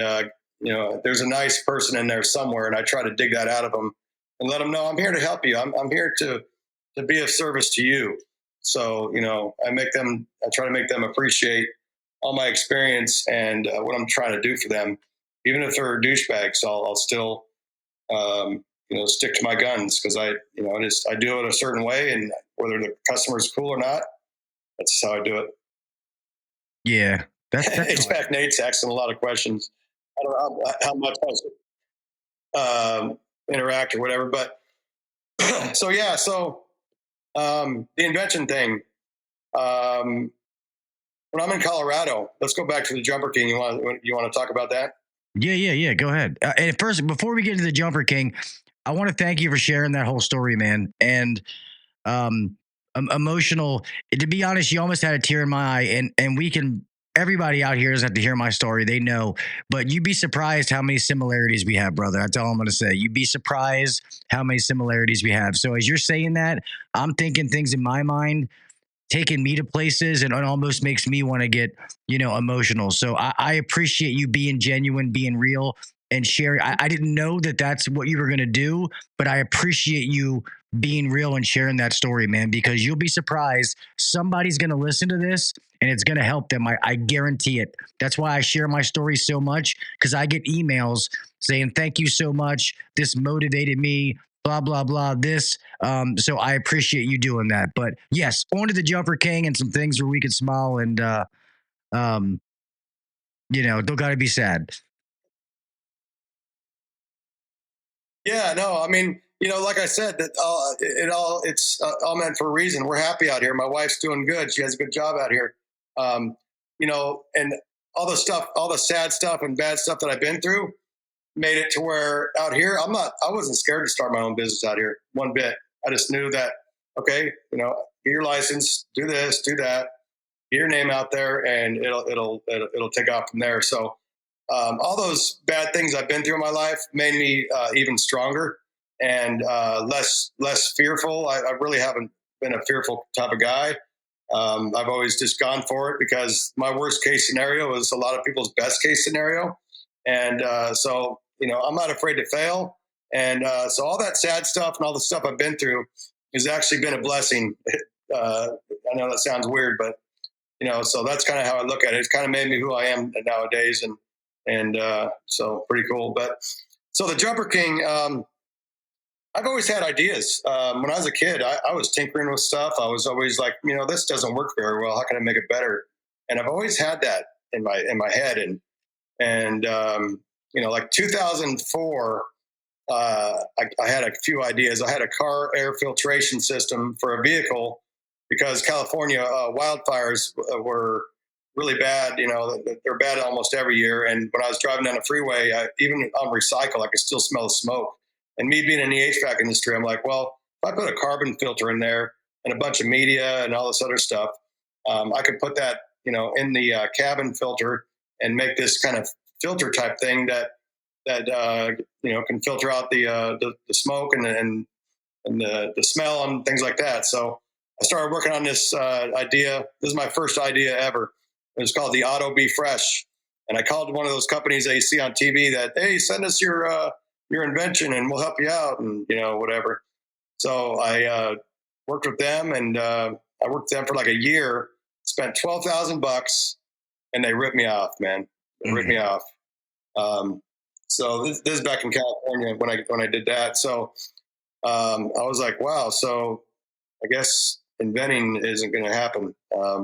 there's a nice person in there somewhere, and I try to dig that out of them and let them know I'm here to help you. I'm here to be of service to you. So, I try to make them appreciate all my experience and what I'm trying to do for them. Even if they're douchebags, I'll still, stick to my guns, because I do it a certain way, and whether the customer's cool or not, that's how I do it. Yeah. That's HVAC Nate's asking a lot of questions. I don't know how much I interact or whatever, but So yeah, so the invention thing. When I'm in Colorado, let's go back to the Jumper King. You want to talk about that? Yeah. Go ahead. And first, before we get into the Jumper King, I want to thank you for sharing that whole story, man. And emotional. To be honest, you almost had a tear in my eye, and we can. Everybody out here doesn't have to hear my story; they know. But you'd be surprised how many similarities we have, brother. That's all I'm going to say. You'd be surprised how many similarities we have. So as you're saying that, I'm thinking things in my mind, taking me to places, and it almost makes me want to get, emotional. So I appreciate you being genuine, being real, and sharing. I didn't know that that's what you were going to do, but I appreciate you being real and sharing that story, man, because you'll be surprised. Somebody's going to listen to this and it's going to help them. I guarantee it. That's why I share my story so much, because I get emails saying, thank you so much. This motivated me, blah, blah, blah, this. So I appreciate you doing that. But yes, on to the Jumper King and some things where we can smile and, don't got to be sad. Yeah, no, I mean, like I said, that it's all meant for a reason. We're happy out here. My wife's doing good. She has a good job out here. And all the stuff, all the sad stuff and bad stuff that I've been through made it to where out here, I wasn't scared to start my own business out here one bit. I just knew that, okay, get your license, do this, do that, get your name out there, and it'll take off from there. So all those bad things I've been through in my life made me even stronger and less fearful. I really haven't been a fearful type of guy. I've always just gone for it because my worst case scenario is a lot of people's best case scenario. And so, I'm not afraid to fail. And so all that sad stuff and all the stuff I've been through has actually been a blessing. I know that sounds weird, but, so that's kind of how I look at it. It's kind of made me who I am nowadays. And so pretty cool. But so the Jumper King, I've always had ideas. When I was a kid, I was tinkering with stuff. I was always like, this doesn't work very well. How can I make it better? And I've always had that in my head. And like 2004, I had a few ideas. I had a car air filtration system for a vehicle because California wildfires were really bad. They're bad almost every year. And when I was driving down the freeway, even on recycle, I could still smell the smoke. And me being in the HVAC industry, I'm like, well, if I put a carbon filter in there and a bunch of media and all this other stuff, I could put that, in the cabin filter and make this kind of filter type thing that can filter out the smoke and the smell and things like that. So I started working on this idea. This is my first idea ever. It was called the Auto Be Fresh, and I called one of those companies that you see on TV that, hey, send us your invention and we'll help you out and whatever. So I worked with them, and I worked with them for like a year. Spent $12,000, and they ripped me off, man. They ripped me off. So this is back in California when I did that. So I was like, wow. So I guess inventing isn't going to happen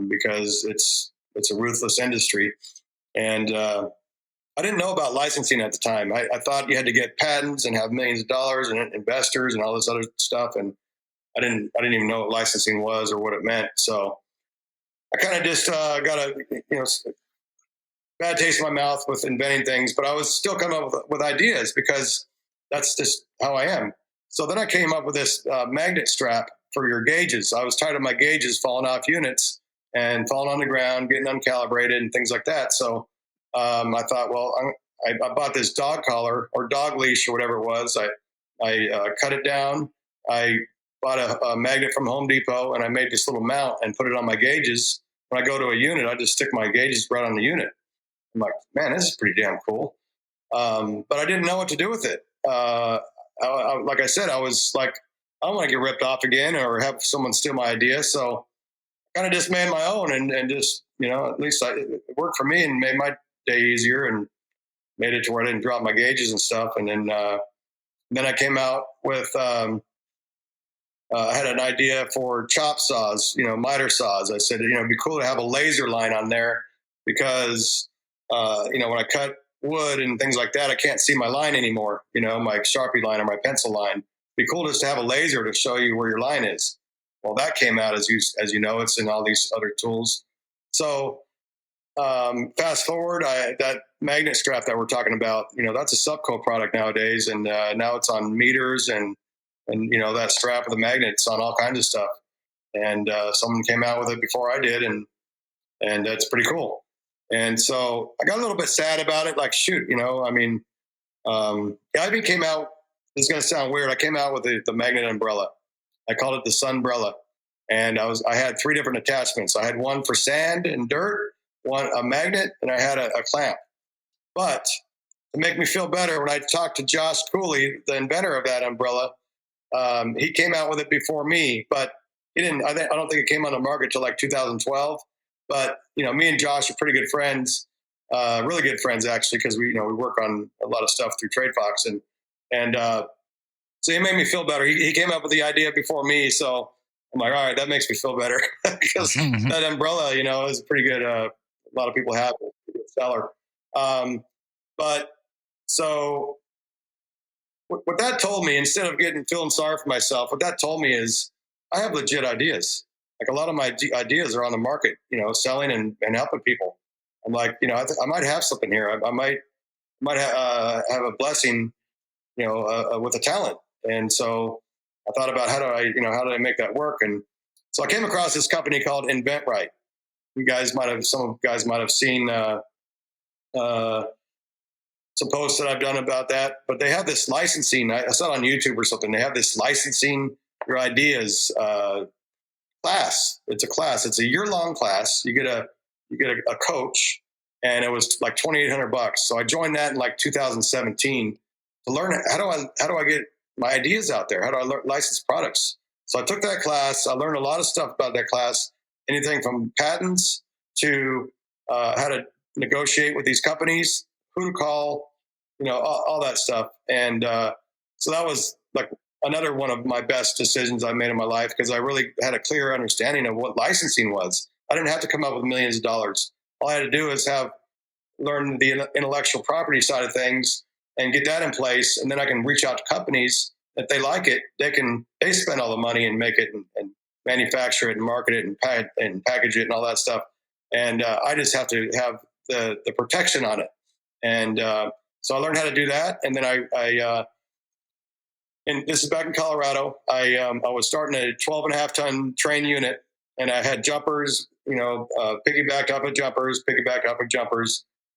because it's a ruthless industry. And I didn't know about licensing at the time. I thought you had to get patents and have millions of dollars and investors and all this other stuff. And I didn't even know what licensing was or what it meant. So I kind of just got a bad taste in my mouth with inventing things, but I was still coming up with ideas because that's just how I am. So then I came up with this magnet strap for your gauges. I was tired of my gauges falling off units and falling on the ground, getting uncalibrated and things like that. So I thought, well, I bought this dog collar or dog leash or whatever it was. I cut it down. I bought a magnet from Home Depot, and I made this little mount and put it on my gauges. When I go to a unit, I just stick my gauges right on the unit. I'm like, man, this is pretty damn cool. But I didn't know what to do with it. Like I said, I was like, I don't want to get ripped off again or have someone steal my idea. So I kind of just made my own and just, at least it worked for me and made my day easier and made it to where I didn't drop my gauges and stuff. And then I came out with, I had an idea for chop saws, miter saws. I said, it'd be cool to have a laser line on there because, when I cut wood and things like that, I can't see my line anymore, my Sharpie line or my pencil line. be cool just to have a laser to show you where your line is. Well, that came out, as you know, it's in all these other tools. So fast forward, that magnet strap that we're talking about, that's a Subco product nowadays, and now it's on meters and that strap with the magnets on all kinds of stuff. And someone came out with it before I did, and that's pretty cool. And so I got a little bit sad about it. Like, shoot, I even came out. This is going to sound weird. I came out with the magnet umbrella. I called it the Sunbrella, and I had 3 different attachments. I had one for sand and dirt, one a magnet, and I had a clamp. But to make me feel better, when I talked to Josh Cooley, the inventor of that umbrella, he came out with it before me, but he didn't. I don't think it came on the market till like 2012. But me and Josh are pretty good friends, really good friends actually, because we work on a lot of stuff through TradeFox, and so he made me feel better. He came up with the idea before me, so I'm like, all right, that makes me feel better because that umbrella, is pretty good. A lot of people have it, it's a good seller. But so what that told me, instead of feeling sorry for myself, what that told me is I have legit ideas. Like, a lot of my ideas are on the market, selling and helping people. I'm like, I might have something here. I might have a blessing, with a talent. And so I thought about how do I make that work? And so I came across this company called InventRight. Some guys might have seen some posts that I've done about that, but they have this licensing. I saw it on YouTube or something. They have this licensing your ideas class. It's a class. It's a year-long class. You get a coach, and it was like $2,800. So I joined that in like 2017 to learn how do I get my ideas out there? How do I license products? So I took that class. I learned a lot of stuff about that class, anything from patents to how to negotiate with these companies, who to call, all that stuff. And so that was like another one of my best decisions I made in my life, because I really had a clear understanding of what licensing was. I didn't have to come up with millions of dollars. All I had to do is learn the intellectual property side of things and get that in place. And then I can reach out to companies. If they like it, they spend all the money and make it and manufacture it and market it and package it and all that stuff. And I just have to have the protection on it. And so I learned how to do that. And then I and this is back in Colorado. I was starting a 12.5 ton train unit, and I had jumpers, piggybacked up with jumpers.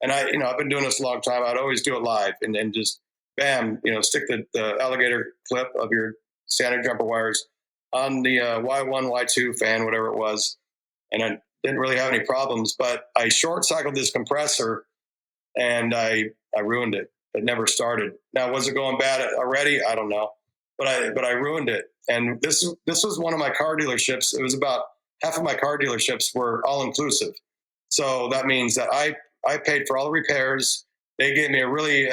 And I've been doing this a long time. I'd always do it live and then just bam, stick the alligator clip of your standard jumper wires on the Y1, Y2 fan, whatever it was. And I didn't really have any problems, but I short cycled this compressor and I ruined it. It never started. Now, was it going bad already? I don't know, but I ruined it. And this was one of my car dealerships. It was about half of my car dealerships were all inclusive. So that means that I paid for all the repairs. They gave me a really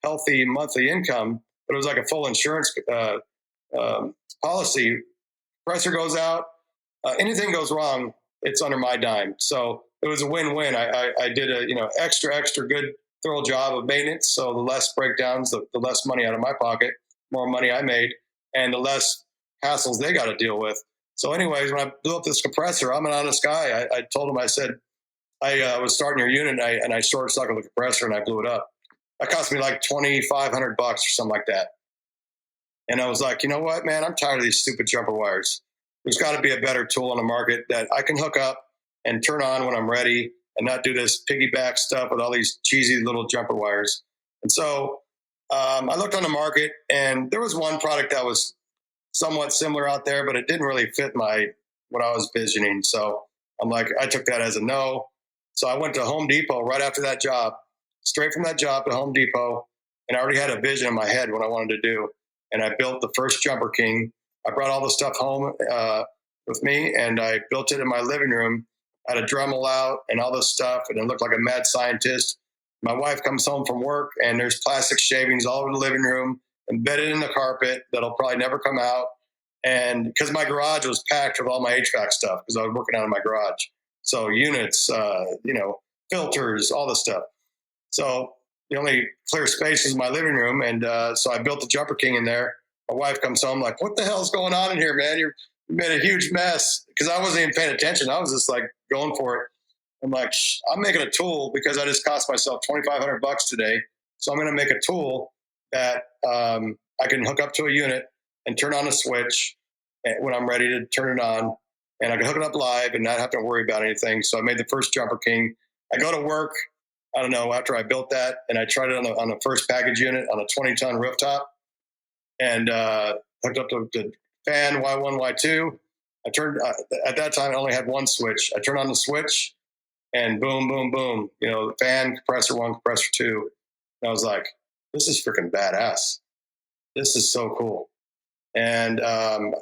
healthy monthly income, but it was like a full insurance policy. Compressor goes out, anything goes wrong, it's under my dime. So it was a win-win. I did a extra good thorough job of maintenance. So the less breakdowns, the less money out of my pocket, more money I made, and the less hassles they got to deal with. So anyways, when I blew up this compressor, I'm an honest guy. I told him, I said, I was starting your unit and I short cycled the compressor and I blew it up. That cost me like $2,500 or something like that. And I was like, you know what, man, I'm tired of these stupid jumper wires. There's got to be a better tool on the market that I can hook up and turn on when I'm ready and not do this piggyback stuff with all these cheesy little jumper wires. And so I looked on the market, and there was one product that was somewhat similar out there, but it didn't really fit what I was visioning. So I'm like, I took that as a no. So I went to Home Depot right after that job, straight from that job to Home Depot. And I already had a vision in my head what I wanted to do. And I built the first Jumper King. I brought all the stuff home with me, and I built it in my living room. I had a Dremel out and all this stuff, and it looked like a mad scientist. My wife comes home from work, and there's plastic shavings all over the living room, embedded in the carpet that'll probably never come out. And because my garage was packed with all my HVAC stuff, because I was working out in my garage. So units, filters, all this stuff. So the only clear space is my living room. And so I built the Jumper King in there. my wife comes home like, what the hell's going on in here, man? You made a huge mess. Because I wasn't even paying attention. I was just like going for it. I'm like, I'm making a tool because I just cost myself $2,500 today. So I'm going to make a tool that I can hook up to a unit and turn on a switch when I'm ready to turn it on. And I can hook it up live and not have to worry about anything. So I made the first Jumper King. I go to work, I don't know, after I built that, and I tried it on the first package unit on a 20-ton rooftop, and hooked up to the fan Y1, Y2. I turned, at that time, I only had one switch. I turned on the switch, and boom, boom, boom. You know, fan, compressor one, compressor two. And I was like, this is freaking badass. This is so cool. And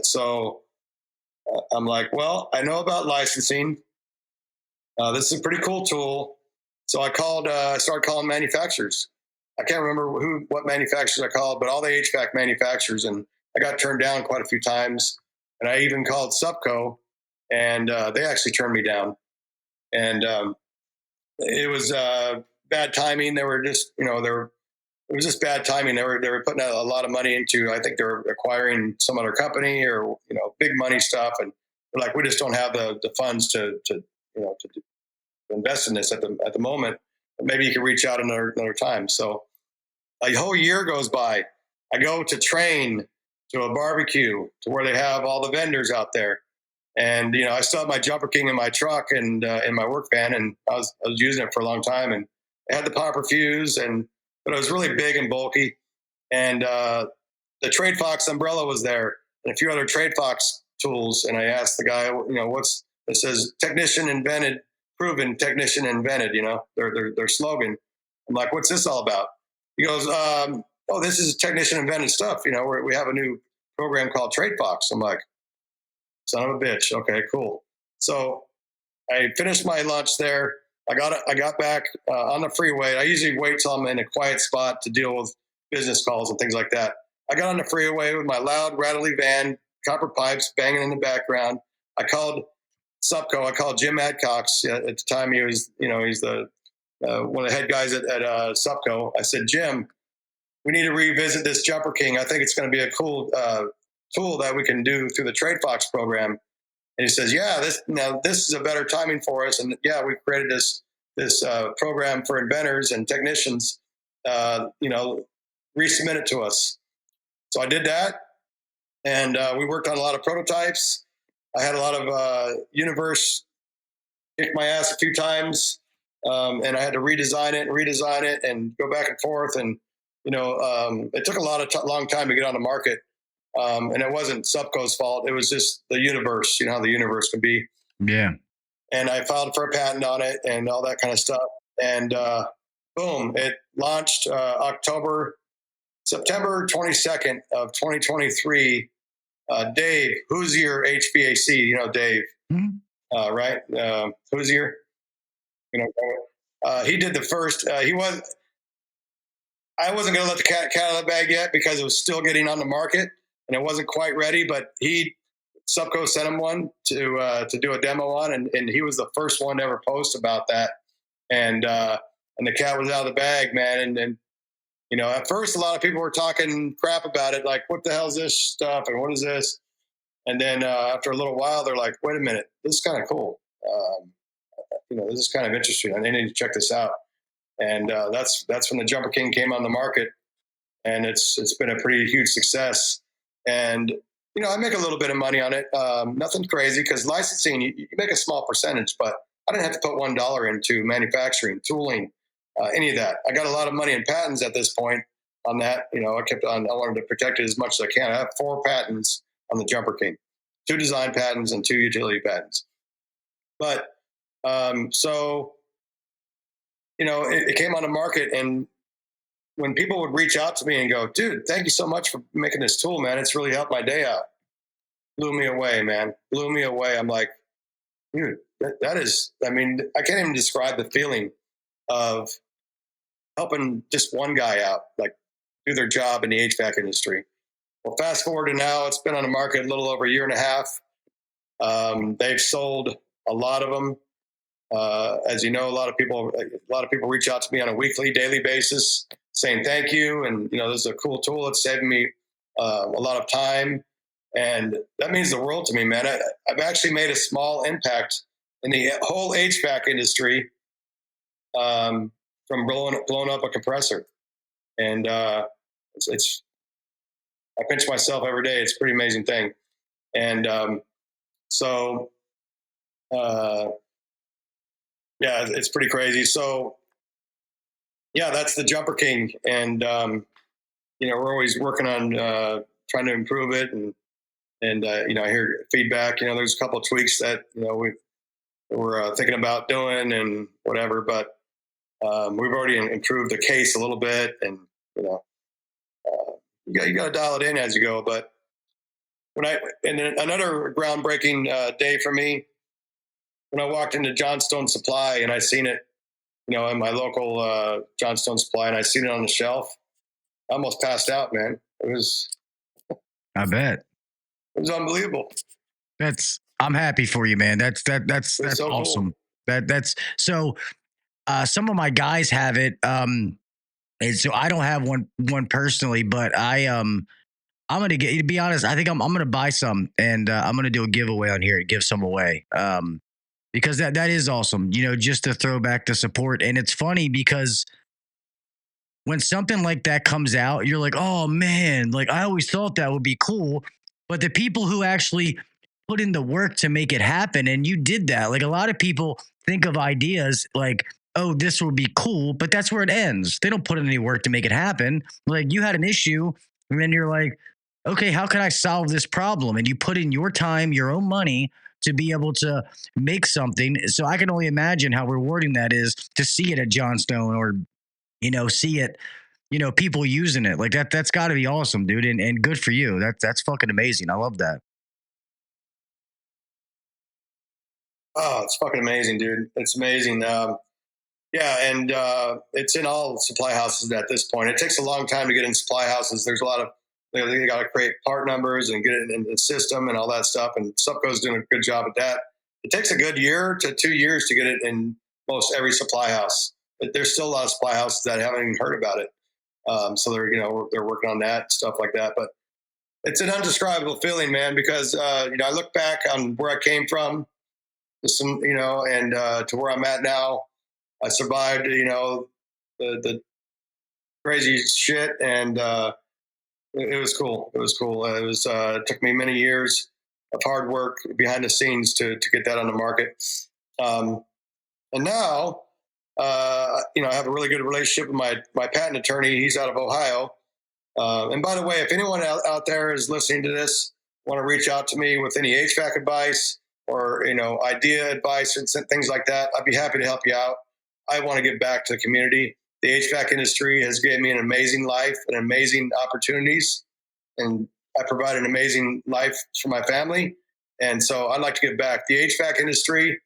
so I'm like, well, I know about licensing. This is a pretty cool tool. So I started calling manufacturers. I can't remember what manufacturers I called, but all the HVAC manufacturers. And I got turned down quite a few times. And I even called Supco, and they actually turned me down. And it was bad timing. They were just, it was just bad timing. They were putting a lot of money into, I think they were acquiring some other company or, big money stuff. And they're like, we just don't have the funds to invest in this at the moment. But maybe you can reach out another time. So a whole year goes by. I go to train to a barbecue to where they have all the vendors out there. And, I still have my Jumper King in my truck and in my work van. And I was using it for a long time, and it had the popper fuse, but it was really big and bulky. And the Trade Fox umbrella was there and a few other Trade Fox tools. And I asked the guy, it says technician invented, proven technician invented, their slogan. I'm like, what's this all about? He goes, this is technician invented stuff. We have a new program called Trade Fox. I'm like, son of a bitch. Okay, cool. So I finished my lunch there. I got back on the freeway. I usually wait till I'm in a quiet spot to deal with business calls and things like that. I got on the freeway with my loud, rattly van, copper pipes banging in the background. I called Supco. I called Jim Adcox. At the time, he was, he's the one of the head guys at Supco. I said, Jim, we need to revisit this Jumper King. I think it's going to be a cool tool that we can do through the Trade Fox program. And he says, yeah, this is a better timing for us. And yeah, we've created this program for inventors and technicians, resubmit it to us. So I did that. And we worked on a lot of prototypes. I had a lot of Universe kick my ass a few times. And I had to redesign it and go back and forth. And, it took a long time to get on the market. And it wasn't Supco's fault. It was just the universe, how the universe can be. Yeah. And I filed for a patent on it and all that kind of stuff. And boom, it launched September 22nd of 2023. Dave Hoosier HVAC, Dave, right? Hoosier, he did the first, I wasn't going to let the cat out of the bag yet because it was still getting on the market and it wasn't quite ready, but Supco sent him one to do a demo on, and he was the first one to ever post about that. And the cat was out of the bag, man. And at first a lot of people were talking crap about it, like, what the hell is this stuff and what is this? And then after a little while, they're like, wait a minute, this is kind of cool. This is kind of interesting. I need to check this out. And that's when the Jumper King came on the market, and it's been a pretty huge success. And I make a little bit of money on it, nothing crazy, because licensing you make a small percentage, but I didn't have to put $1 into manufacturing, tooling, any of that. I got a lot of money in patents at this point on that. I wanted to protect it as much as I can. I have 4 patents on the Jumper King, 2 design patents and 2 utility patents. But it came on the market, and when people would reach out to me and go, dude, thank you so much for making this tool, man. It's really helped my day out. Blew me away, man. Blew me away. I'm like, dude, that is, I can't even describe the feeling of helping just one guy out, like do their job in the HVAC industry. Well, fast forward to now, it's been on the market a little over a year and a half. They've sold a lot of them. As you know, a lot of people reach out to me on a weekly, daily basis saying thank you. And, this is a cool tool. It's saving me a lot of time, and that means the world to me, man. I've actually made a small impact in the whole HVAC industry from blowing up a compressor, and it's I pinch myself every day. It's a pretty amazing thing, and so yeah, it's pretty crazy. So yeah, that's the Jumper King, and we're always working on trying to improve it, and I hear feedback. There's a couple of tweaks that we're thinking about doing and whatever, but we've already improved the case a little bit, and you got to dial it in as you go. But and another groundbreaking day for me, when I walked into Johnstone Supply and I seen it, in my local Johnstone Supply, and I seen it on the shelf, I almost passed out, man. I bet. It was unbelievable. I'm happy for you, man. That's so awesome. Cool. That's so. Some of my guys have it. And so I don't have one personally, but I'm gonna to be honest. I think I'm gonna buy some, and I'm gonna do a giveaway on here and give some away. Because that is awesome. Just to throw back the support, and it's funny because when something like that comes out, you're like, oh man, like I always thought that would be cool, but the people who actually put in the work to make it happen, and you did that. Like a lot of people think of ideas like, oh, this would be cool, but that's where it ends. They don't put in any work to make it happen. Like you had an issue, and then you're like, okay, how can I solve this problem? And you put in your time, your own money to be able to make something. So I can only imagine how rewarding that is to see it at Johnstone, or, see it, people using it like that. That's gotta be awesome, dude. And good for you. That's fucking amazing. I love that. Oh, it's fucking amazing, dude. It's amazing. Yeah, and it's in all supply houses at this point. It takes a long time to get in supply houses. There's a lot of, they got to create part numbers and get it in the system and all that stuff. And Supco's doing a good job at that. It takes a good year to 2 years to get it in most every supply house. But there's still a lot of supply houses that haven't even heard about it. So they're working on that, stuff like that. But it's an undescribable feeling, man, because, I look back on where I came from, and to where I'm at now. I survived, the crazy shit, and it was cool. It was cool. It took me many years of hard work behind the scenes to get that on the market. And now, I have a really good relationship with my patent attorney. He's out of Ohio. And by the way, if anyone out there is listening to this, want to reach out to me with any HVAC advice or, idea advice and things like that, I'd be happy to help you out. I want to give back to the community. The HVAC industry has given me an amazing life and amazing opportunities, and I provide an amazing life for my family. And so I'd like to give back. The HVAC industry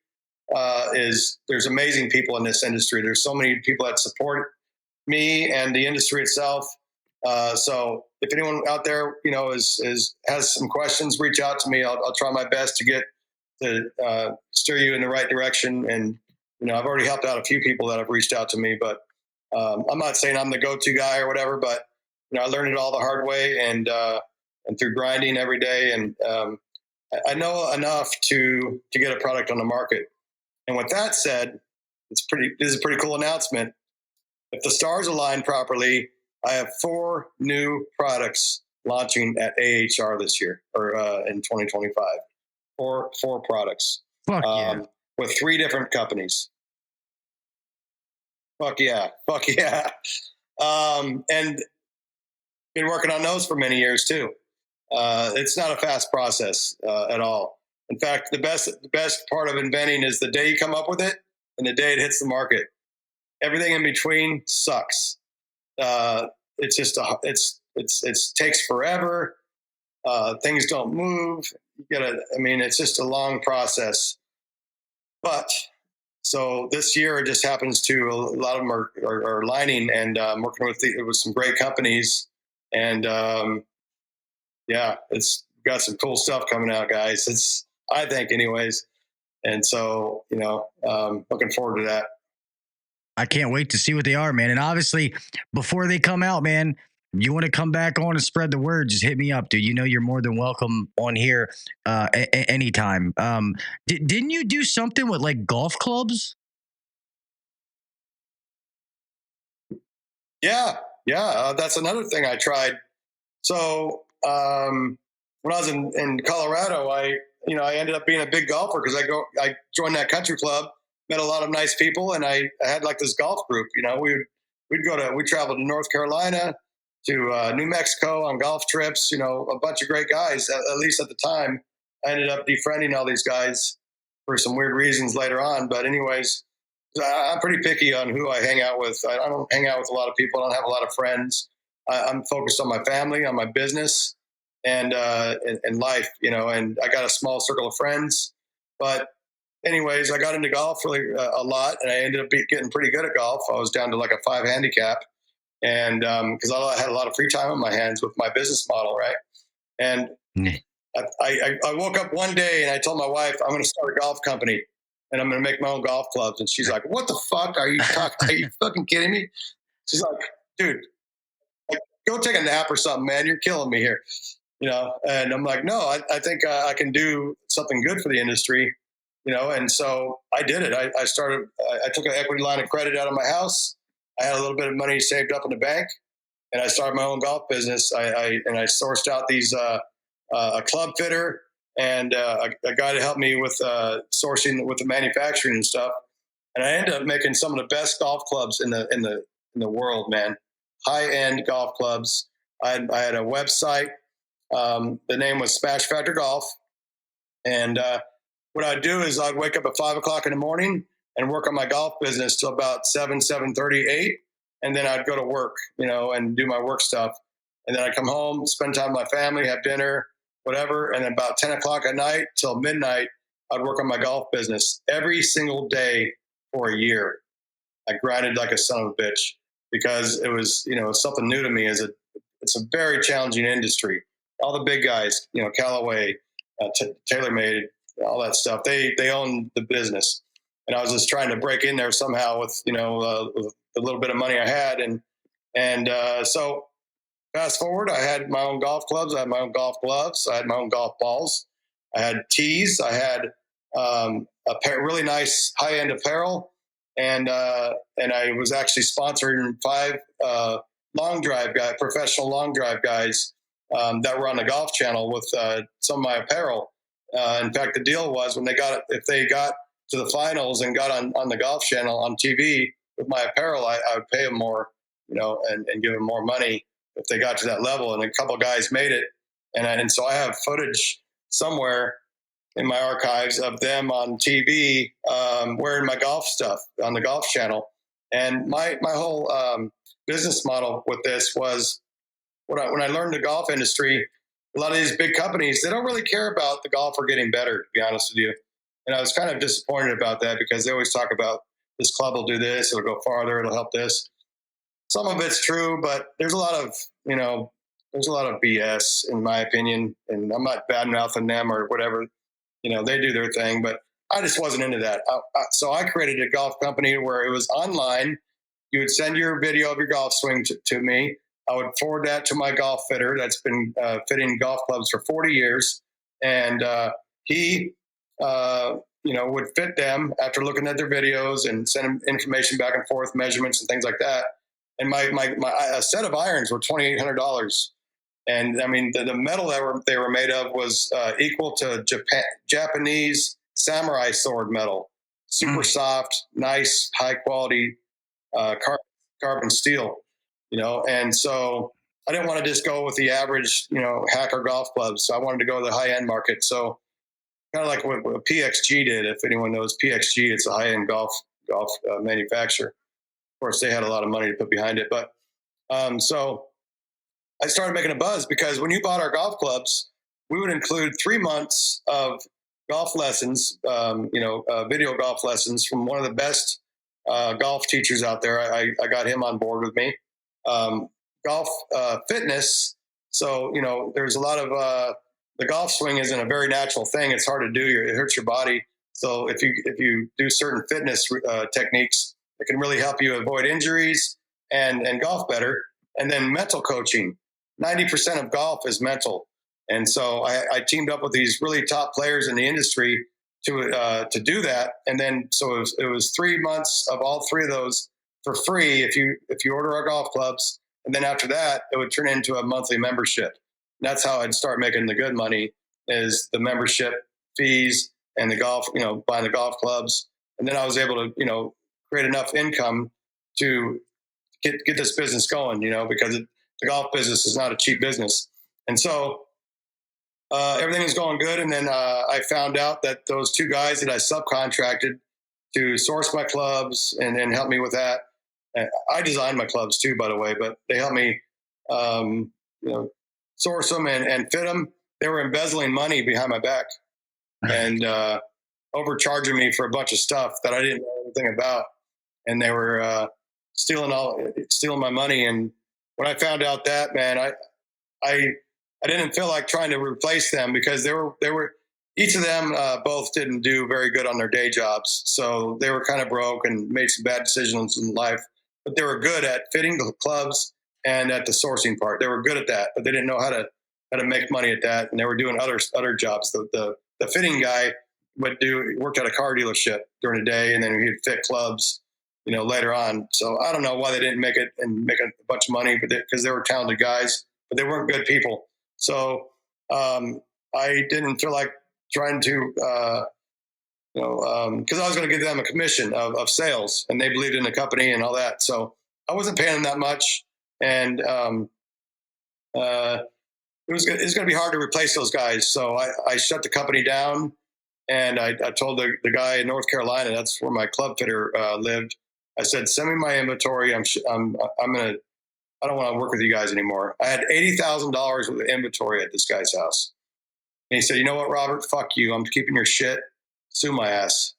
there's amazing people in this industry. There's so many people that support me and the industry itself. So if anyone out there, has some questions, reach out to me. I'll try my best to steer you in the right direction. And I've already helped out a few people that have reached out to me, but I'm not saying I'm the go-to guy or whatever, but I learned it all the hard way and through grinding every day. And I know enough to get a product on the market. And with that said, this is a pretty cool announcement. If the stars align properly, I have 4 new products launching at AHR this year, or in 2025. Four products. Fuck yeah. With 3 different companies. Fuck yeah. And been working on those for many years too. It's not a fast process at all. In fact, the best part of inventing is the day you come up with it and the day it hits the market. Everything in between sucks. It's just it takes forever. Things don't move. It's just a long process. But so this year it just happens to a lot of them are lining, and I'm working with some great companies, and it's got some cool stuff coming out, guys. I think anyways. And so, looking forward to that. I can't wait to see what they are, man. And obviously before they come out, man, You want to come back on and spread the word, just hit me up, dude. You know you're more than welcome on here anytime. Didn't you do something with like golf clubs? Yeah. That's another thing I tried. So when I was in Colorado, I ended up being a big golfer because I joined that country club, met a lot of nice people, and I had like this golf group. We traveled to North Carolina, to New Mexico on golf trips. A bunch of great guys. At least at the time, I ended up befriending all these guys for some weird reasons later on. But anyways, I'm pretty picky on who I hang out with. I don't hang out with a lot of people. I don't have a lot of friends. I'm focused on my family, on my business, and life. And I got a small circle of friends. But anyways, I got into golf really a lot, and I ended up getting pretty good at golf. I was down to like a 5 handicap, and because I had a lot of free time on my hands with my business model, right? And I woke up one day and I told my wife, I'm going to start a golf company and I'm going to make my own golf clubs. And she's like, what the fuck? Are you fucking kidding me? She's like, dude, go take a nap or something, man. You're killing me here. And I'm like, no, I think I can do something good for the industry, and so I did it. I took an equity line of credit out of my house. I had a little bit of money saved up in the bank, and I started my own golf business. I sourced out these a club fitter and a guy to help me with sourcing with the manufacturing and stuff. And I ended up making some of the best golf clubs in the world, man. High end golf clubs. I had a website. The name was Smash Factor Golf, and what I'd do is I'd wake up at 5 o'clock in the morning and work on my golf business till about 7:30, 8, and then I'd go to work, and do my work stuff, and then I'd come home, spend time with my family, have dinner, whatever, and then about 10 o'clock at night till midnight, I'd work on my golf business every single day for a year. I grinded like a son of a bitch because it was, something new to me. It's a very challenging industry. All the big guys, Callaway, TaylorMade, all that stuff, they own the business. And I was just trying to break in there somehow with, with the little bit of money I had. And so fast forward, I had my own golf clubs. I had my own golf gloves. I had my own golf balls. I had tees. I had really nice high-end apparel. And I was actually sponsoring 5 professional long drive guys that were on the Golf Channel with some of my apparel. In fact, the deal was if they got to the finals and got on the Golf Channel on TV with my apparel, I would pay them more, and give them more money if they got to that level. And a couple of guys made it, and so I have footage somewhere in my archives of them on TV wearing my golf stuff on the Golf Channel. And my whole business model with this was when I learned the golf industry, a lot of these big companies, they don't really care about the golfer getting better, to be honest with you. And I was kind of disappointed about that because they always talk about this club will do this, it'll go farther, it'll help this. Some of it's true, but there's a lot of BS in my opinion. And I'm not bad mouthing them or whatever. They do their thing, but I just wasn't into that. So I created a golf company where it was online. You would send your video of your golf swing to me. I would forward that to my golf fitter that's been fitting golf clubs for 40 years. And he, would fit them after looking at their videos and send them information back and forth, measurements and things like that. And my a set of irons were $2,800. And I mean, the metal that they were made of was equal to Japanese samurai sword metal, super soft, nice, high quality carbon steel, And so I didn't want to just go with the average, hacker golf clubs. So I wanted to go to the high end market. So kind of like what PXG did. If anyone knows PXG, it's a high end golf manufacturer. Of course, they had a lot of money to put behind it, but so I started making a buzz because when you bought our golf clubs, we would include 3 months of golf lessons, video golf lessons from one of the best golf teachers out there. I got him on board with me. Golf fitness. So, there's a lot of the golf swing isn't a very natural thing. It's hard to do. It hurts your body. So if you do certain fitness techniques, it can really help you avoid injuries and golf better. And then mental coaching. 90% of golf is mental. And so I teamed up with these really top players in the industry to do that. And then so it was 3 months of all three of those for free if you order our golf clubs. And then after that, it would turn into a monthly membership. And that's how I'd start making the good money, is the membership fees and the golf, buying the golf clubs. And then I was able to, create enough income to get this business going, because the golf business is not a cheap business. And so everything was going good. And then I found out that those two guys that I subcontracted to source my clubs and help me with that. I designed my clubs too, by the way, but they helped me, source them and fit them. They were embezzling money behind my back and overcharging me for a bunch of stuff that I didn't know anything about. And they were stealing my money. And when I found out that, man, I didn't feel like trying to replace them, because they were each of them both didn't do very good on their day jobs. So they were kind of broke and made some bad decisions in life, but they were good at fitting the clubs and at the sourcing part. They were good at that, but they didn't know how to make money at that. And they were doing other jobs. The fitting guy worked at a car dealership during the day, and then he'd fit clubs, later on. So I don't know why they didn't make it and make a bunch of money, but because they were talented guys, but they weren't good people. So I didn't feel like trying to, because I was going to give them a commission of sales, and they believed in the company and all that. So I wasn't paying them that much, and it was going to be hard to replace those guys. So I shut the company down, and I told the guy in North Carolina, that's where my club fitter lived. I said, send me my inventory. I don't want to work with you guys anymore. I had $80,000 worth of inventory at this guy's house. And he said, you know what, Robert, fuck you. I'm keeping your shit. Sue my ass.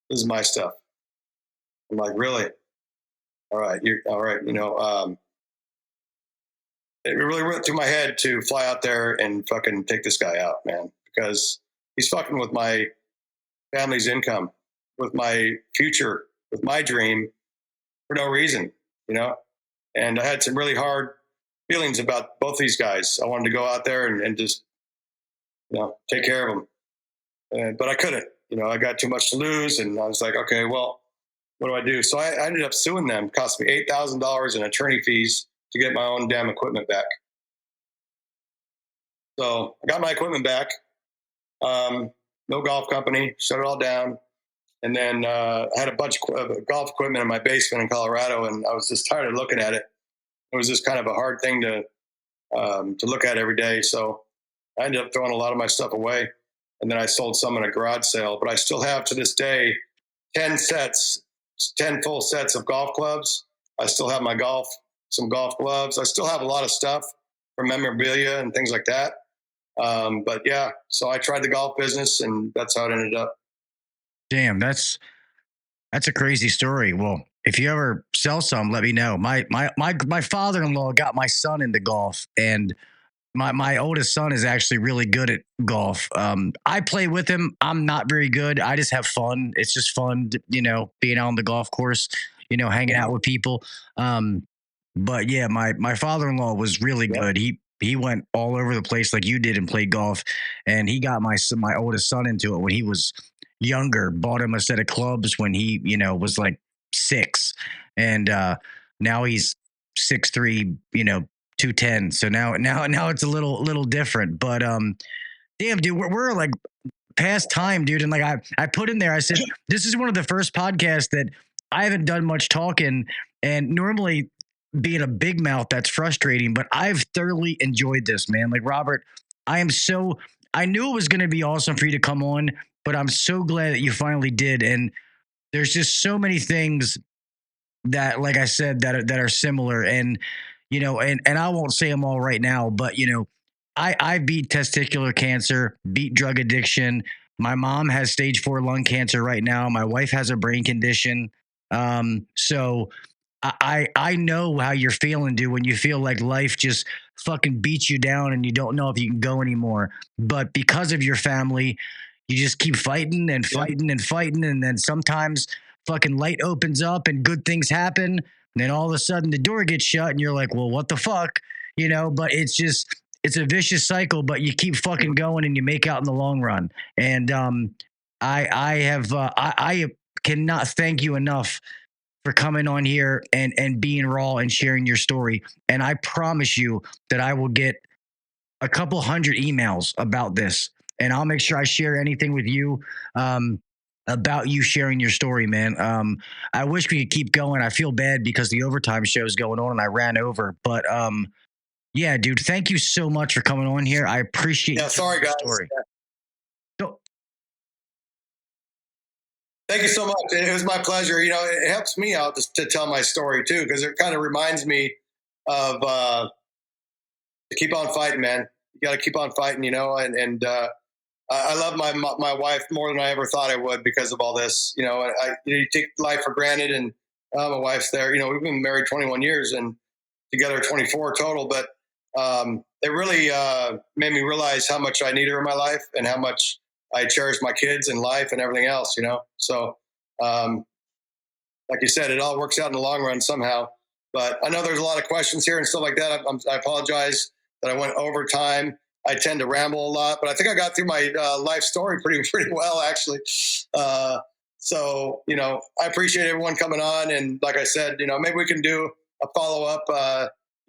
This is my stuff. I'm like, really? All right. You're all right. It really went through my head to fly out there and fucking take this guy out, man, because he's fucking with my family's income, with my future, with my dream for no reason, And I had some really hard feelings about both these guys. I wanted to go out there and just, take care of them. But I couldn't, I got too much to lose. And I was like, okay, well, what do I do? So I ended up suing them. It cost me $8,000 in attorney fees to get my own damn equipment back. So I got my equipment back. No golf company, shut it all down. And then I had a bunch of golf equipment in my basement in Colorado, and I was just tired of looking at it. It was just kind of a hard thing to look at every day. So I ended up throwing a lot of my stuff away, and then I sold some in a garage sale. But I still have to this day 10 full sets of golf clubs. I still have some golf gloves. I still have a lot of stuff for memorabilia and things like that. But yeah, so I tried the golf business, and that's how it ended up. Damn, that's a crazy story. Well, if you ever sell some, let me know. My father-in-law got my son into golf, and my oldest son is actually really good at golf. I play with him. I'm not very good. I just have fun. It's just fun, being out on the golf course, hanging out with people. But yeah, my father-in-law was really good. He went all over the place like you did and played golf, and he got my oldest son into it when he was younger. Bought him a set of clubs when he was like 6, and now he's 6'3", 210. So now it's a little different. But damn, dude, we're like past time, dude. And like I put in there, I said this is one of the first podcasts that I haven't done much talking, and normally being a big mouth, that's frustrating, but I've thoroughly enjoyed this, man. Like, Robert, I knew it was going to be awesome for you to come on, but I'm so glad that you finally did. And there's just so many things that, like I said, that are similar. And, and I won't say them all right now, but, I beat testicular cancer, beat drug addiction. My mom has stage 4 lung cancer right now. My wife has a brain condition. So I know how you're feeling, dude, when you feel like life just fucking beats you down and you don't know if you can go anymore. But because of your family, you just keep fighting and fighting and fighting. And then sometimes fucking light opens up and good things happen. And then all of a sudden the door gets shut and you're like, well, what the fuck? But it's a vicious cycle, but you keep fucking going and you make out in the long run. And I cannot thank you enough for coming on here and being raw and sharing your story. And I promise you that I will get a couple hundred emails about this, and I'll make sure I share anything with you about you sharing your story, man. I wish we could keep going. I feel bad because the overtime show is going on and I ran over, but yeah, dude, thank you so much for coming on here. I appreciate Yeah, sorry guys. story. Thank you so much. It was my pleasure. It helps me out to tell my story too, because it kind of reminds me of to keep on fighting, man. You got to keep on fighting, and I love my wife more than I ever thought I would because of all this. You take life for granted, and my wife's there. We've been married 21 years and together 24 total, but it really made me realize how much I need her in my life and how much I cherish my kids and life and everything else, So, like you said, it all works out in the long run somehow. But I know there's a lot of questions here and stuff like that. I apologize that I went over time. I tend to ramble a lot, but I think I got through my life story pretty well, actually. So, I appreciate everyone coming on. And like I said, maybe we can do a follow up,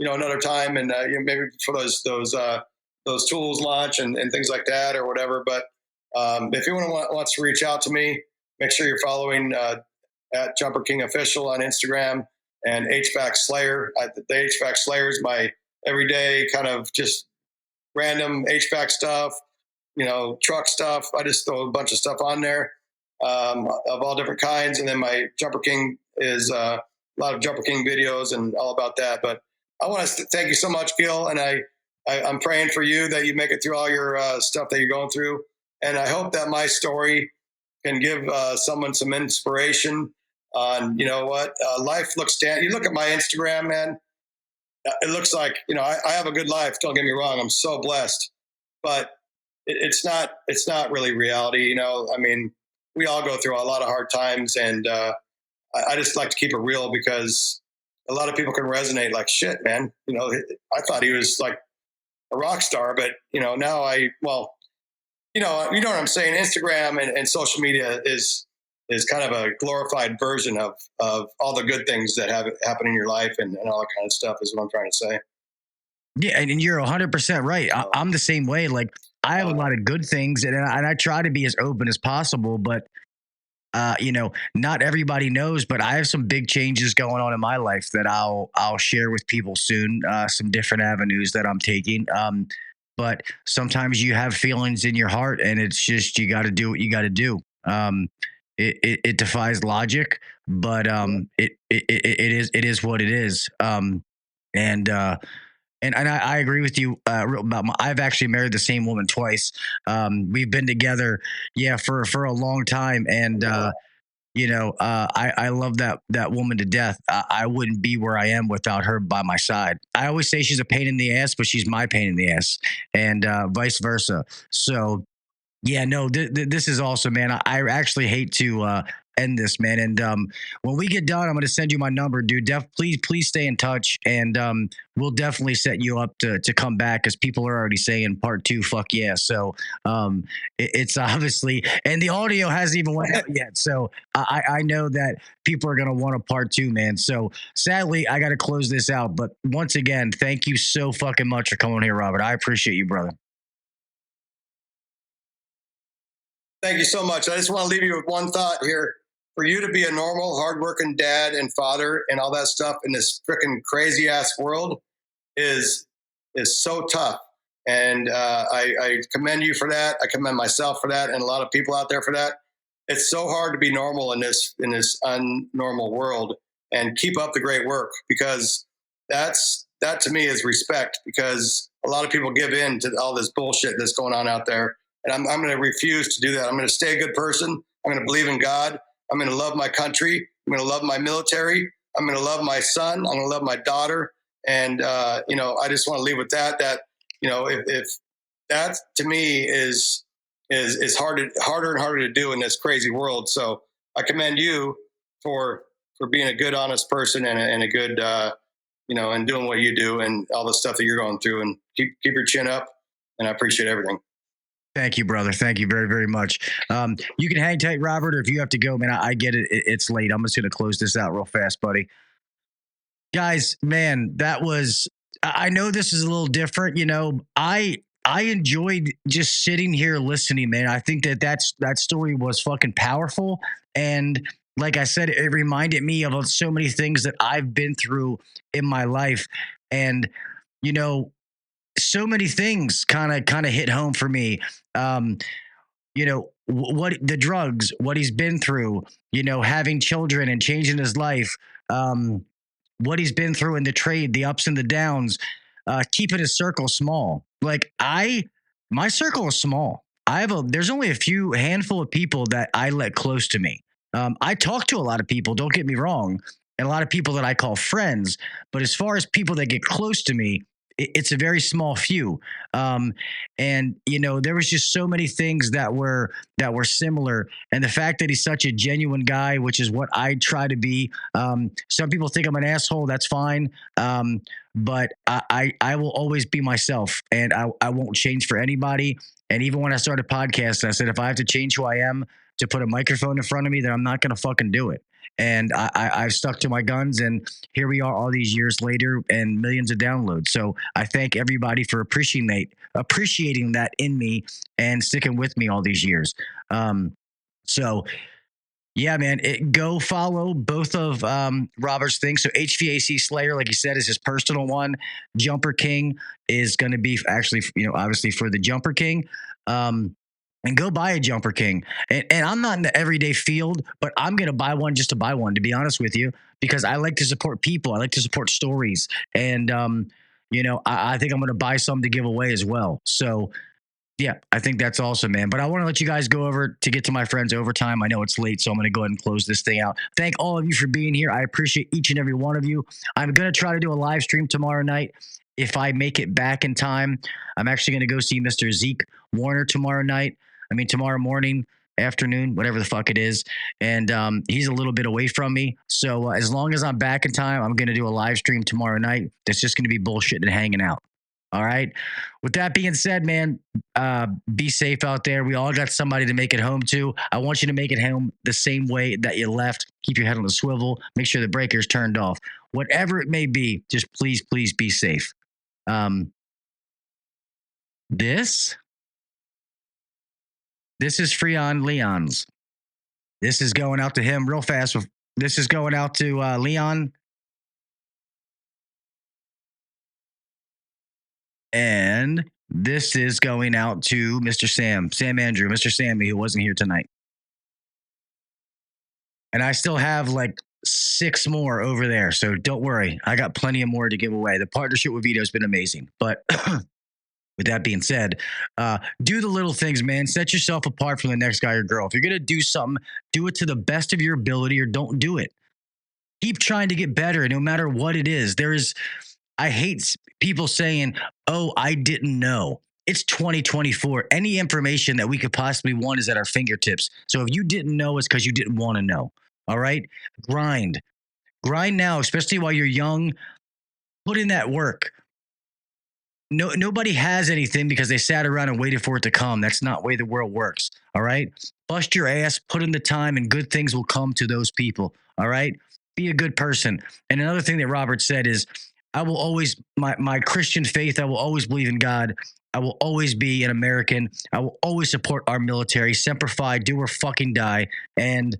another time, and maybe for those tools launch and things like that or whatever. But if anyone wants to reach out to me, make sure you're following at Jumper King Official on Instagram and HVAC Slayer. The HVAC Slayer is my everyday kind of just random HVAC stuff, truck stuff. I just throw a bunch of stuff on there of all different kinds. And then my Jumper King is a lot of Jumper King videos and all about that. But I want to thank you so much, Gil. And I'm praying for you that you make it through all your stuff that you're going through. And I hope that my story can give someone some inspiration on, what life looks down. You look at my Instagram, man, it looks like, I have a good life. Don't get me wrong. I'm so blessed, but it's not really reality. I mean, we all go through a lot of hard times, and I just like to keep it real because a lot of people can resonate like shit, man. I thought he was like a rock star, but now you know what I'm saying? Instagram and social media is kind of a glorified version of all the good things that happen in your life and all that kind of stuff is what I'm trying to say. Yeah, and you're 100% right. I'm the same way. Like, I have a lot of good things, and I try to be as open as possible, but not everybody knows, but I have some big changes going on in my life that I'll share with people soon. Some different avenues that I'm taking. But sometimes you have feelings in your heart, and it's just you got to do what you got to do. It defies logic, but it is what it is. And I agree with you about I've actually married the same woman twice. We've been together, for a long time, and I love that woman to death. I wouldn't be where I am without her by my side. I always say she's a pain in the ass, but she's my pain in the ass, and vice versa. So, yeah, no, this is awesome, man. I actually hate to end this, man. And when we get done, I'm going to send you my number, dude. Please stay in touch, and we'll definitely set you up to come back because people are already saying part 2. Fuck yeah! So it's obviously, and the audio hasn't even went out yet. So I know that people are going to want a part 2, man. So sadly, I got to close this out. But once again, thank you so fucking much for coming here, Robert. I appreciate you, brother. Thank you so much. I just want to leave you with one thought here. For you to be a normal, hardworking dad and father and all that stuff in this freaking crazy ass world is so tough. And I commend you for that. I commend myself for that, and a lot of people out there for that. It's so hard to be normal in this unnormal world and keep up the great work, because that to me is respect, because a lot of people give in to all this bullshit that's going on out there. And I'm going to refuse to do that. I'm going to stay a good person. I'm going to believe in God. I'm going to love my country. I'm going to love my military. I'm going to love my son. I'm going to love my daughter. And, I just want to leave with that, if that to me is harder and harder to do in this crazy world. So I commend you for being a good, honest person and a good, and doing what you do and all the stuff that you're going through. And keep your chin up. And I appreciate everything. Thank you, brother. Thank you very, very much. You can hang tight, Robert, or if you have to go, man, I get it. It's late. I'm just going to close this out real fast, buddy. Guys, man, that was, I know this is a little different. I enjoyed just sitting here listening, man. I think that story was fucking powerful. And like I said, it reminded me of so many things that I've been through in my life. And, so many things kind of hit home for me. What the drugs, what he's been through, having children and changing his life, what he's been through in the trade, the ups and the downs, keeping his circle small. Like my circle is small. There's only a handful of people that I let close to me. I talk to a lot of people, don't get me wrong, and a lot of people that I call friends. But as far as people that get close to me, it's a very small few. And there was just so many things that were similar. And the fact that he's such a genuine guy, which is what I try to be. Some people think I'm an asshole. That's fine. But I will always be myself, and I won't change for anybody. And even when I started podcasting, I said, if I have to change who I am to put a microphone in front of me, then I'm not going to fucking do it. And I've stuck to my guns, and here we are all these years later and millions of downloads. So I thank everybody for appreciating that in me and sticking with me all these years. So yeah, man, go follow both of Robert's things. So HVAC Slayer, like he said, is his personal one. Jumper King is going to be actually, obviously for the Jumper King. And go buy a Jumper King. And I'm not in the everyday field, but I'm going to buy one just to buy one, to be honest with you, because I like to support people. I like to support stories. And, I think I'm going to buy some to give away as well. So, yeah, I think that's awesome, man. But I want to let you guys go over to get to my friends overtime. I know it's late, so I'm going to go ahead and close this thing out. Thank all of you for being here. I appreciate each and every one of you. I'm going to try to do a live stream tomorrow night. If I make it back in time, I'm actually going to go see Mr. Zeke Warner tomorrow morning, afternoon, whatever the fuck it is. And he's a little bit away from me. So as long as I'm back in time, I'm going to do a live stream tomorrow night. That's just going to be bullshit and hanging out. All right. With that being said, man, be safe out there. We all got somebody to make it home to. I want you to make it home the same way that you left. Keep your head on the swivel. Make sure the breaker's turned off. Whatever it may be, just please be safe. This is Freon Leon's. This is going out to him real fast. This is going out to Leon. And this is going out to Mr. Sam Andrew, Mr. Sammy, who wasn't here tonight. And I still have like 6 more over there. So don't worry. I got plenty of more to give away. The partnership with Vito has been amazing. But with that being said, do the little things, man. Set yourself apart from the next guy or girl. If you're going to do something, do it to the best of your ability or don't do it. Keep trying to get better no matter what it is. I hate people saying, oh, I didn't know. It's 2024. Any information that we could possibly want is at our fingertips. So if you didn't know, it's because you didn't want to know. All right? Grind now, especially while you're young. Put in that work. Nobody has anything because they sat around and waited for it to come. That's not the way the world works. All right? Bust your ass, put in the time, and good things will come to those people. All right? Be a good person. And another thing that Robert said is, I will always, my Christian faith, I will always believe in God. I will always be an American. I will always support our military. Semper Fi, do or fucking die. And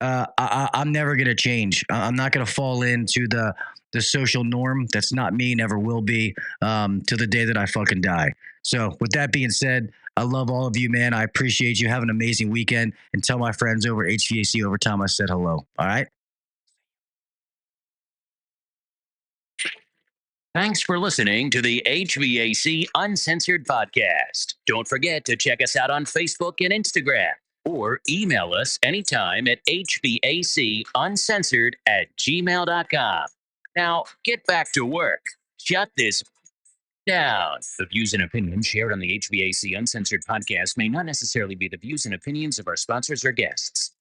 I'm never going to change. I'm not going to fall into the social norm. That's not me, never will be, to the day that I fucking die. So with that being said, I love all of you, man. I appreciate you. Have an amazing weekend. And tell my friends over at HVAC Overtime I said hello. All right? Thanks for listening to the HVAC Uncensored podcast. Don't forget to check us out on Facebook and Instagram, or email us anytime at hvacuncensored@gmail.com. Now, get back to work. Shut this down. The views and opinions shared on the HVAC Uncensored podcast may not necessarily be the views and opinions of our sponsors or guests.